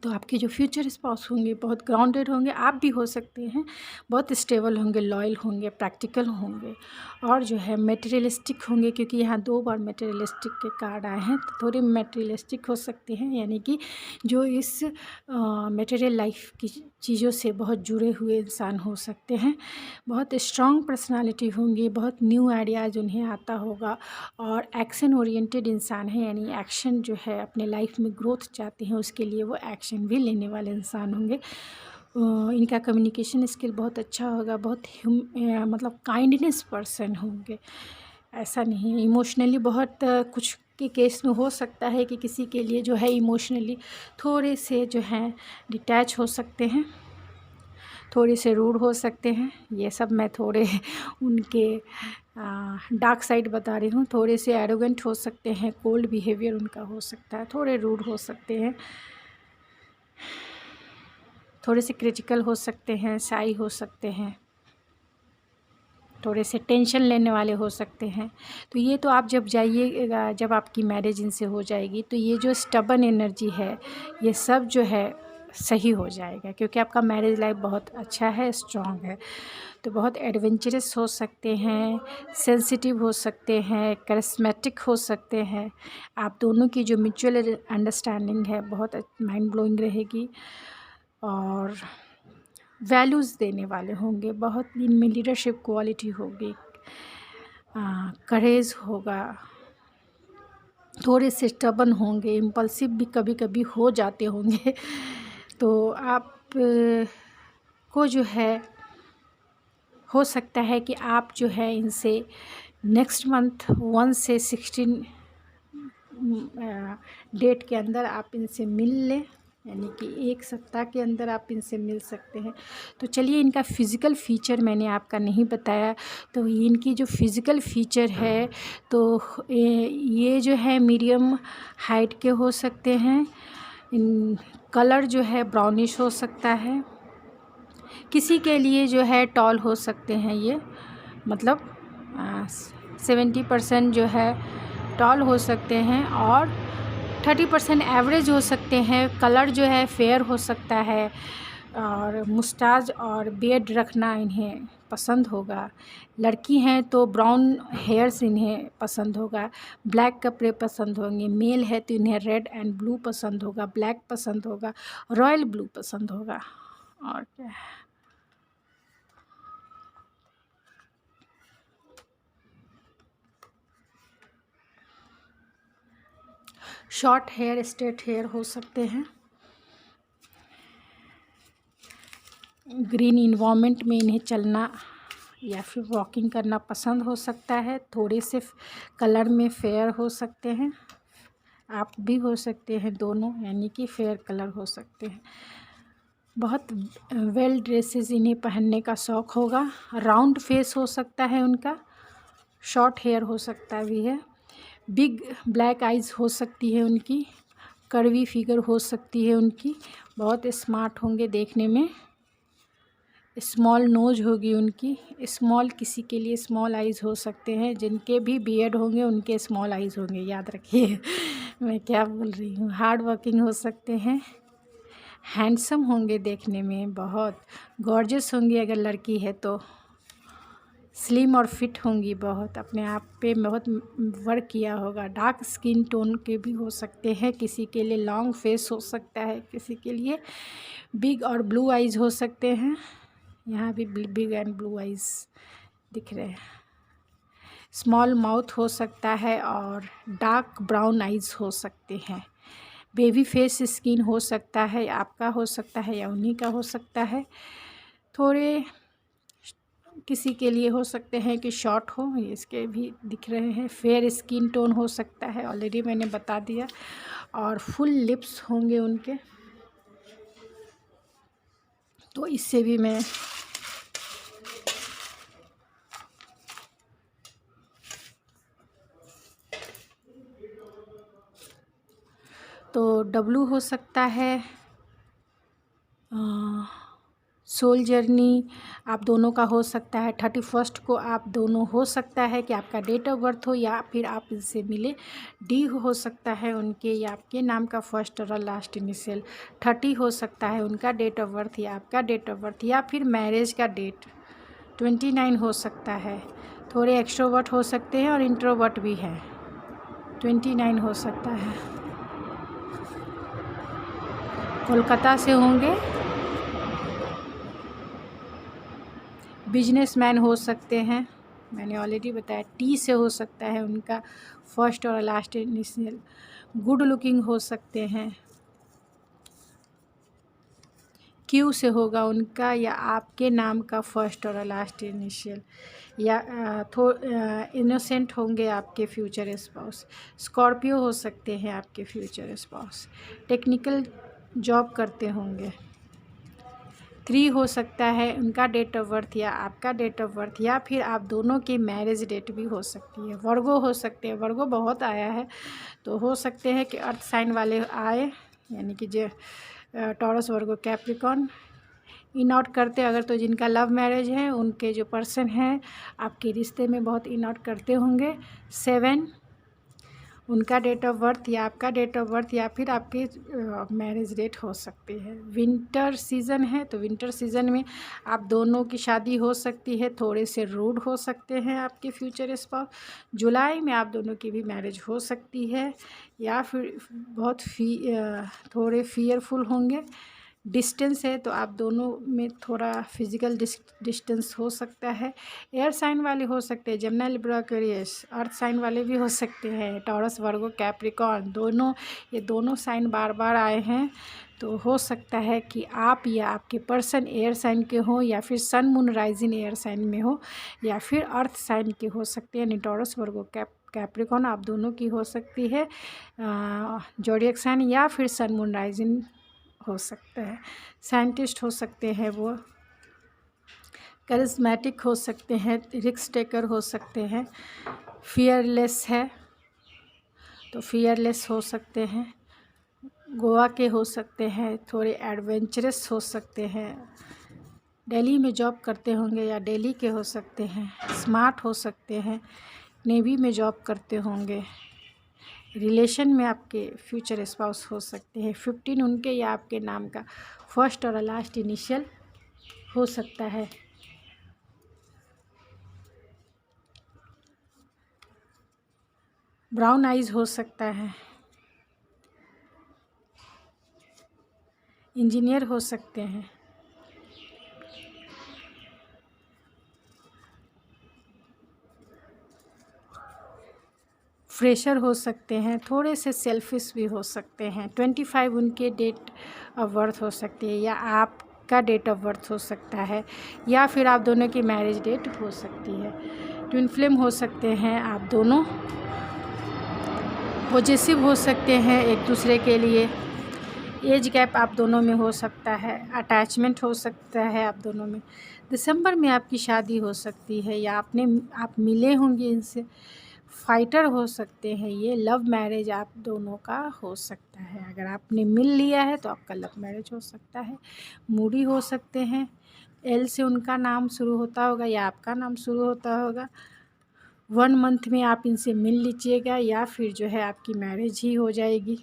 तो आपके जो फ्यूचर स्पाउस होंगे बहुत ग्राउंडेड होंगे, आप भी हो सकते हैं, बहुत स्टेबल होंगे, लॉयल होंगे, प्रैक्टिकल होंगे, और जो है मटेरियलिस्टिक होंगे, क्योंकि यहाँ 2 बार मटेरियलिस्टिक के कार्ड आए हैं, तो थोड़े मटेरियलिस्टिक हो सकते हैं, यानी कि जो इस मटेरियल लाइफ की चीज़ों से बहुत जुड़े हुए इंसान हो सकते हैं। बहुत स्ट्रॉन्ग पर्सनालिटी होंगी, बहुत न्यू आइडियाज़ उन्हें आता होगा, और एक्शन ओरिएंटेड इंसान है, यानी एक्शन जो है अपने लाइफ में ग्रोथ चाहते हैं उसके लिए वो एक्शन भी लेने वाले इंसान होंगे। इनका कम्युनिकेशन स्किल बहुत अच्छा होगा, बहुत मतलब काइंडनेस पर्सन होंगे, ऐसा नहीं है। इमोशनली बहुत कुछ के केस में हो सकता है कि किसी के लिए जो है इमोशनली थोड़े से जो हैं डिटैच हो सकते हैं, थोड़े से रूड हो सकते हैं। ये सब मैं थोड़े उनके डार्क साइड बता रही हूँ। थोड़े से एरोगेंट हो सकते हैं, कोल्ड बिहेवियर उनका हो सकता है, थोड़े रूड हो सकते हैं, थोड़े से क्रिटिकल हो सकते हैं, शाई हो सकते हैं, थोड़े से टेंशन लेने वाले हो सकते हैं। तो ये तो आप जब जाइएगा, जब आपकी मैरिज इनसे हो जाएगी, तो ये जो स्टबन एनर्जी है ये सब जो है सही हो जाएगा, क्योंकि आपका मैरिज लाइफ बहुत अच्छा है, स्ट्रॉन्ग है। तो बहुत एडवेंचरस हो सकते हैं, सेंसिटिव हो सकते हैं, करिस्मेटिक हो सकते हैं। आप दोनों की जो म्यूचुअल अंडरस्टैंडिंग है बहुत माइंड ब्लोइंग रहेगी, और वैल्यूज़ देने वाले होंगे। बहुत इनमें लीडरशिप क्वालिटी होगी, करेज होगा, थोड़े से स्टबन होंगे, इम्पल्सिव भी कभी कभी हो जाते होंगे। तो आप को जो है हो सकता है कि आप जो है इनसे नेक्स्ट मंथ 1 से 16 डेट के अंदर आप इनसे मिल लें, यानी कि 1 सप्ताह के अंदर आप इनसे मिल सकते हैं। तो चलिए, इनका फ़िज़िकल फ़ीचर मैंने आपका नहीं बताया। तो इनकी जो फ़िज़िकल फ़ीचर है, तो ये जो है मीडियम हाइट के हो सकते हैं। इन कलर जो है ब्राउनिश हो सकता है। किसी के लिए जो है टॉल हो सकते हैं ये, मतलब 70% जो है टॉल हो सकते हैं, और 30% एवरेज हो सकते हैं। कलर जो है फेयर हो सकता है, और मुस्टाच और बियर्ड रखना इन्हें पसंद होगा। लड़की हैं तो ब्राउन हेयर्स इन्हें पसंद होगा, ब्लैक कपड़े पसंद होंगे। मेल है तो इन्हें रेड एंड ब्लू पसंद होगा, ब्लैक पसंद होगा, रॉयल ब्लू पसंद होगा। और क्या है, शॉर्ट हेयर, स्ट्रेट हेयर हो सकते हैं। ग्रीन इन्वायरमेंट में इन्हें चलना या फिर वॉकिंग करना पसंद हो सकता है। थोड़े से कलर में फेयर हो सकते हैं, आप भी हो सकते हैं दोनों, यानी कि फेयर कलर हो सकते हैं। बहुत वेल ड्रेसेस इन्हें पहनने का शौक़ होगा। राउंड फेस हो सकता है उनका, शॉर्ट हेयर हो सकता भी है। बिग ब्लैक आइज़ हो सकती है उनकी, कर्वी फिगर हो सकती है उनकी। बहुत स्मार्ट होंगे देखने में। स्मॉल नोज होगी उनकी, स्मॉल, किसी के लिए स्मॉल आइज़ हो सकते हैं। जिनके भी बियर्ड होंगे उनके स्मॉल आइज़ होंगे, याद रखिए मैं क्या बोल रही हूँ। हार्ड वर्किंग हो सकते हैं, हैंडसम होंगे देखने में, बहुत गॉर्जियस होंगी अगर लड़की है तो, स्लिम और फिट होंगी, बहुत अपने आप पे बहुत वर्क किया होगा। डार्क स्किन टोन के भी हो सकते हैं, किसी के लिए लॉन्ग फेस हो सकता है, किसी के लिए बिग और ब्लू आइज़ हो सकते हैं। यहाँ भी बिग एंड ब्लू आइज़ दिख रहे हैं। स्मॉल माउथ हो सकता है, और डार्क ब्राउन आइज़ हो सकते हैं। बेबी फेस स्किन हो सकता है, आपका हो सकता है या उन्हीं का हो सकता है। थोड़े किसी के लिए हो सकते हैं कि शॉर्ट हो, इसके भी दिख रहे हैं। फेयर स्किन टोन हो सकता है, ऑलरेडी मैंने बता दिया। और फुल लिप्स होंगे उनके, तो इससे भी मैं तो डब्लू हो सकता है। सोल जर्नी आप दोनों का हो सकता है। 31 को आप दोनों हो सकता है कि आपका डेट ऑफ बर्थ हो, या फिर आप इनसे मिले। डी हो सकता है उनके, या आपके नाम का फर्स्ट और लास्ट इनिशियल। 30 हो सकता है उनका डेट ऑफ बर्थ, या आपका डेट ऑफ बर्थ, या फिर मैरिज का डेट। 29 हो सकता है। थोड़े एक्सट्रोवर्ट हो सकते हैं और इंट्रोवर्ट भी हैं। 29 हो सकता है। कोलकाता से होंगे। बिजनेसमैन हो सकते हैं, मैंने ऑलरेडी बताया। टी से हो सकता है उनका फर्स्ट और लास्ट इनिशियल। गुड लुकिंग हो सकते हैं। क्यू से होगा उनका, या आपके नाम का फर्स्ट और लास्ट इनिशियल, या इनोसेंट होंगे आपके फ्यूचर स्पाउस। स्कॉर्पियो हो सकते हैं आपके फ्यूचर स्पाउस। टेक्निकल जॉब करते होंगे। 3 हो सकता है उनका डेट ऑफ बर्थ या आपका डेट ऑफ बर्थ, या फिर आप दोनों की मैरिज डेट भी हो सकती है। वर्गो हो सकते हैं, वर्गो बहुत आया है, तो हो सकते हैं कि अर्थ साइन वाले आए, यानी कि जो taurus, Virgo, Capricorn in out करते अगर, तो जिनका लव मैरिज है उनके जो पर्सन हैं आपके रिश्ते में बहुत इन आउट करते होंगे। 7 उनका डेट ऑफ बर्थ या आपका डेट ऑफ बर्थ, या फिर आपकी मैरिज डेट हो सकती है। विंटर सीज़न है, तो विंटर सीज़न में आप दोनों की शादी हो सकती है। थोड़े से रूड हो सकते हैं आपके फ्यूचर स्पाउस। जुलाई में आप दोनों की भी मैरिज हो सकती है, या फिर बहुत थोड़े फियरफुल होंगे। डिस्टेंस है तो आप दोनों में थोड़ा फिजिकल डिस्टेंस हो सकता है। एयर साइन वाले हो सकते हैं, Gemini, Libra, Aquarius. Earth sign वाले भी हो सकते हैं, टॉरस, वर्गो, कैप्रिकॉर्न। दोनों, ये दोनों साइन बार बार आए हैं, तो हो सकता है कि आप या आपके पर्सन एयर साइन के हो, या फिर sun moon rising air sign में हो, या फिर अर्थ साइन के हो सकते हैं। टॉरस, वर्गो, कैप्रिकॉर्न आप दोनों की हो सकती है। ज़ोडिएक साइन या फिर सन मून राइजिंग हो सकता है। साइंटिस्ट हो सकते हैं वो, करिस्मेटिक हो सकते हैं, रिस्क टेकर हो सकते हैं। फियरलेस है तो फियरलेस हो सकते हैं। गोवा के हो सकते हैं, थोड़े एडवेंचरस हो सकते हैं। दिल्ली में जॉब करते होंगे या दिल्ली के हो सकते हैं। स्मार्ट हो सकते हैं, नेवी में जॉब करते होंगे। रिलेशन में आपके फ्यूचर स्पाउस हो सकते हैं। 15 उनके या आपके नाम का फर्स्ट और लास्ट इनिशियल हो सकता है। ब्राउन आइज हो सकता है। इंजीनियर हो सकते हैं। फ्रेशर हो सकते हैं, थोड़े से सेल्फिश भी हो सकते हैं। 25 उनके डेट ऑफ बर्थ हो सकती है, या आपका डेट ऑफ बर्थ हो सकता है, या फिर आप दोनों की मैरिज डेट हो सकती है। ट्विन फ्लेम हो सकते हैं आप दोनों। पॉजेसिव हो सकते हैं एक दूसरे के लिए। एज गैप आप दोनों में हो सकता है। अटैचमेंट हो सकता है आप दोनों में। दिसंबर में आपकी शादी हो सकती है, या आप मिले होंगे इनसे। फाइटर हो सकते हैं ये। लव मैरिज आप दोनों का हो सकता है, अगर आपने मिल लिया है तो आपका लव मैरिज हो सकता है। मूडी हो सकते हैं, एल से उनका नाम शुरू होता होगा या आपका नाम शुरू होता होगा। 1 मंथ में आप इनसे मिल लीजिएगा, या फिर जो है आपकी मैरिज ही हो जाएगी।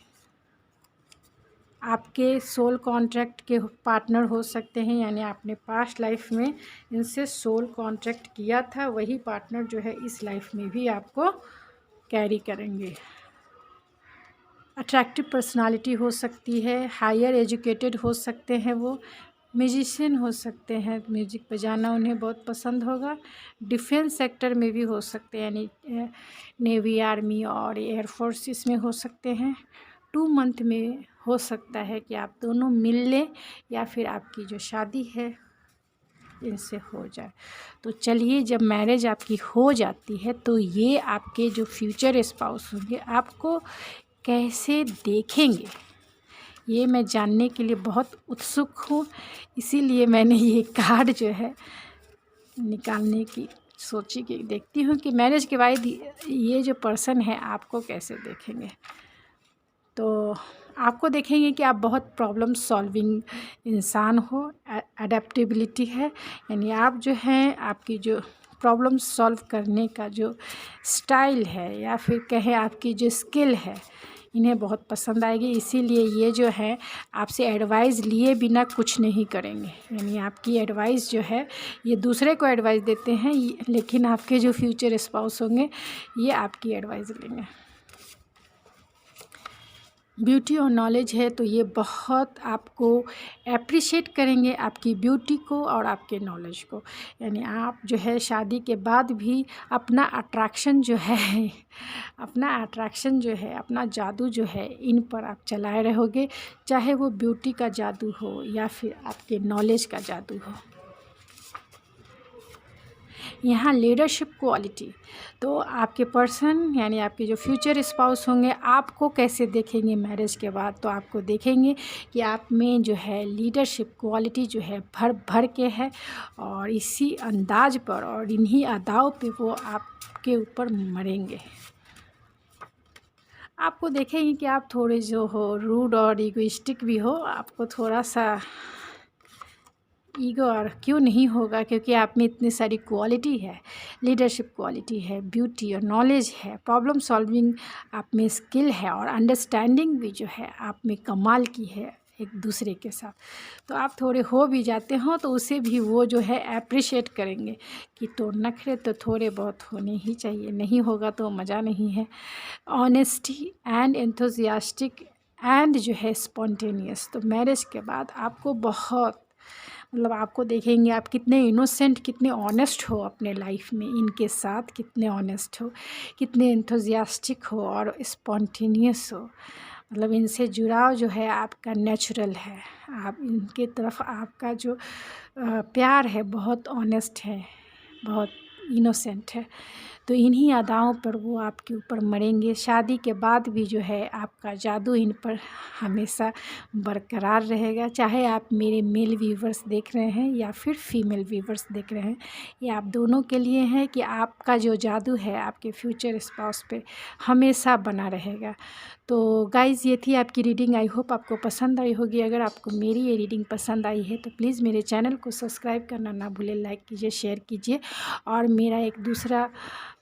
आपके सोल कॉन्ट्रैक्ट के पार्टनर हो सकते हैं, यानी आपने पास्ट लाइफ में इनसे सोल कॉन्ट्रैक्ट किया था, वही पार्टनर जो है इस लाइफ में भी आपको कैरी करेंगे। अट्रैक्टिव पर्सनालिटी हो सकती है। हायर एजुकेटेड हो सकते हैं वो। म्यूजिशियन हो सकते हैं, म्यूजिक बजाना उन्हें बहुत पसंद होगा। डिफेंस सेक्टर में भी हो सकते हैं, यानी नेवी, आर्मी और एयरफोर्स इसमें हो सकते हैं। 2 मंथ में हो सकता है कि आप दोनों मिल लें, या फिर आपकी जो शादी है इनसे हो जाए। तो चलिए, जब मैरिज आपकी हो जाती है तो ये आपके जो फ्यूचर स्पाउस होंगे आपको कैसे देखेंगे, ये मैं जानने के लिए बहुत उत्सुक हूँ। इसीलिए मैंने ये कार्ड जो है निकालने की सोची कि देखती हूँ कि मैरिज के बाद ये जो पर्सन है आपको कैसे देखेंगे। तो आपको देखेंगे कि आप बहुत प्रॉब्लम सॉल्विंग इंसान हो। अडेप्टेबिलिटी है, यानी आप जो हैं, आपकी जो प्रॉब्लम सॉल्व करने का जो स्टाइल है, या फिर कहें आपकी जो स्किल है, इन्हें बहुत पसंद आएगी। इसीलिए ये जो है आपसे एडवाइस लिए बिना कुछ नहीं करेंगे, यानी आपकी एडवाइस जो है ये दूसरे को एडवाइस देते हैं, लेकिन आपके जो फ्यूचर स्पाउस होंगे ये आपकी एडवाइस लेंगे। ब्यूटी और नॉलेज है तो ये बहुत आपको एप्रिशिएट करेंगे, आपकी ब्यूटी को और आपके नॉलेज को। यानी आप जो है शादी के बाद भी अपना अट्रैक्शन जो है अपना जादू जो है इन पर आप चलाए रहोगे, चाहे वो ब्यूटी का जादू हो या फिर आपके नॉलेज का जादू हो। यहाँ लीडरशिप क्वालिटी, तो आपके पर्सन यानी आपके जो फ्यूचर स्पाउस होंगे आपको कैसे देखेंगे मैरिज के बाद, तो आपको देखेंगे कि आप में जो है लीडरशिप क्वालिटी जो है भर भर के है, और इसी अंदाज पर और इन्हीं अदाओं पे वो आपके ऊपर मरेंगे। आपको देखेंगे कि आप थोड़े जो हो रूड और इगोइस्टिक भी हो, आपको थोड़ा सा ईगो और क्यों नहीं होगा, क्योंकि आप में इतनी सारी क्वालिटी है, लीडरशिप क्वालिटी है, ब्यूटी और नॉलेज है, प्रॉब्लम सॉल्विंग आप में स्किल है, और अंडरस्टैंडिंग भी जो है आप में कमाल की है एक दूसरे के साथ। तो आप थोड़े हो भी जाते हो तो उसे भी वो जो है अप्रिशिएट करेंगे कि तो नखरे तो थोड़े बहुत होने ही चाहिए, नहीं होगा तो मज़ा नहीं है। ऑनेस्टी एंड एंथुजियास्टिक एंड जो है स्पॉन्टेनियस, तो मैरिज के बाद आपको बहुत मतलब आपको देखेंगे आप कितने इनोसेंट, कितने ऑनेस्ट हो अपने लाइफ में, इनके साथ कितने ऑनेस्ट हो, कितने एंथुजियास्टिक हो और स्पॉन्टेनियस हो। मतलब इनसे जुड़ाव जो है आपका नेचुरल है, आप इनके तरफ आपका जो प्यार है बहुत ऑनेस्ट है, बहुत इनोसेंट है। तो इन्हीं अदाओं पर वो आपके ऊपर मरेंगे। शादी के बाद भी जो है आपका जादू इन पर हमेशा बरकरार रहेगा। चाहे आप मेरे मेल व्यूवर्स देख रहे हैं या फिर फीमेल व्यूवर्स देख रहे हैं, ये आप दोनों के लिए है कि आपका जो जादू है आपके फ्यूचर स्पाउस पे हमेशा बना रहेगा। तो गाइज़ ये थी आपकी रीडिंग, आई होप आपको पसंद आई होगी। अगर आपको मेरी ये रीडिंग पसंद आई है तो प्लीज़ मेरे चैनल को सब्सक्राइब करना ना भूलें, लाइक कीजिए, शेयर कीजिए। और मेरा एक दूसरा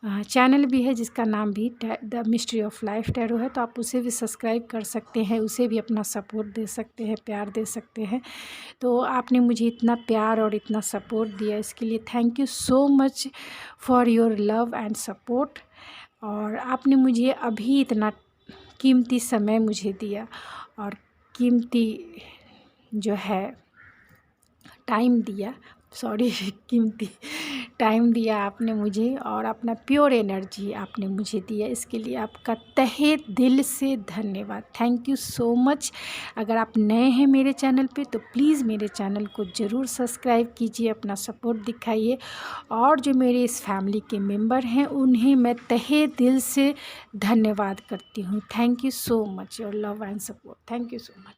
चैनल भी है जिसका नाम भी the mystery of life tarot है, तो आप उसे भी सब्सक्राइब कर सकते हैं, उसे भी अपना सपोर्ट दे सकते हैं, प्यार दे सकते हैं। तो आपने मुझे इतना प्यार और इतना सपोर्ट दिया, इसके लिए thank you so much for your love and support. और आपने मुझे अभी इतना कीमती समय मुझे दिया और कीमती जो है टाइम दिया, सॉरी कीमती टाइम दिया आपने मुझे, और अपना प्योर एनर्जी आपने मुझे दिया, इसके लिए आपका तहे दिल से धन्यवाद। Thank you so much. अगर आप नए हैं मेरे चैनल पे तो प्लीज़ मेरे चैनल को ज़रूर सब्सक्राइब कीजिए, अपना सपोर्ट दिखाइए, और जो मेरे इस फैमिली के मेंबर हैं उन्हें मैं तहे दिल से धन्यवाद करती हूँ। Thank you so much your love and support. Thank you so much.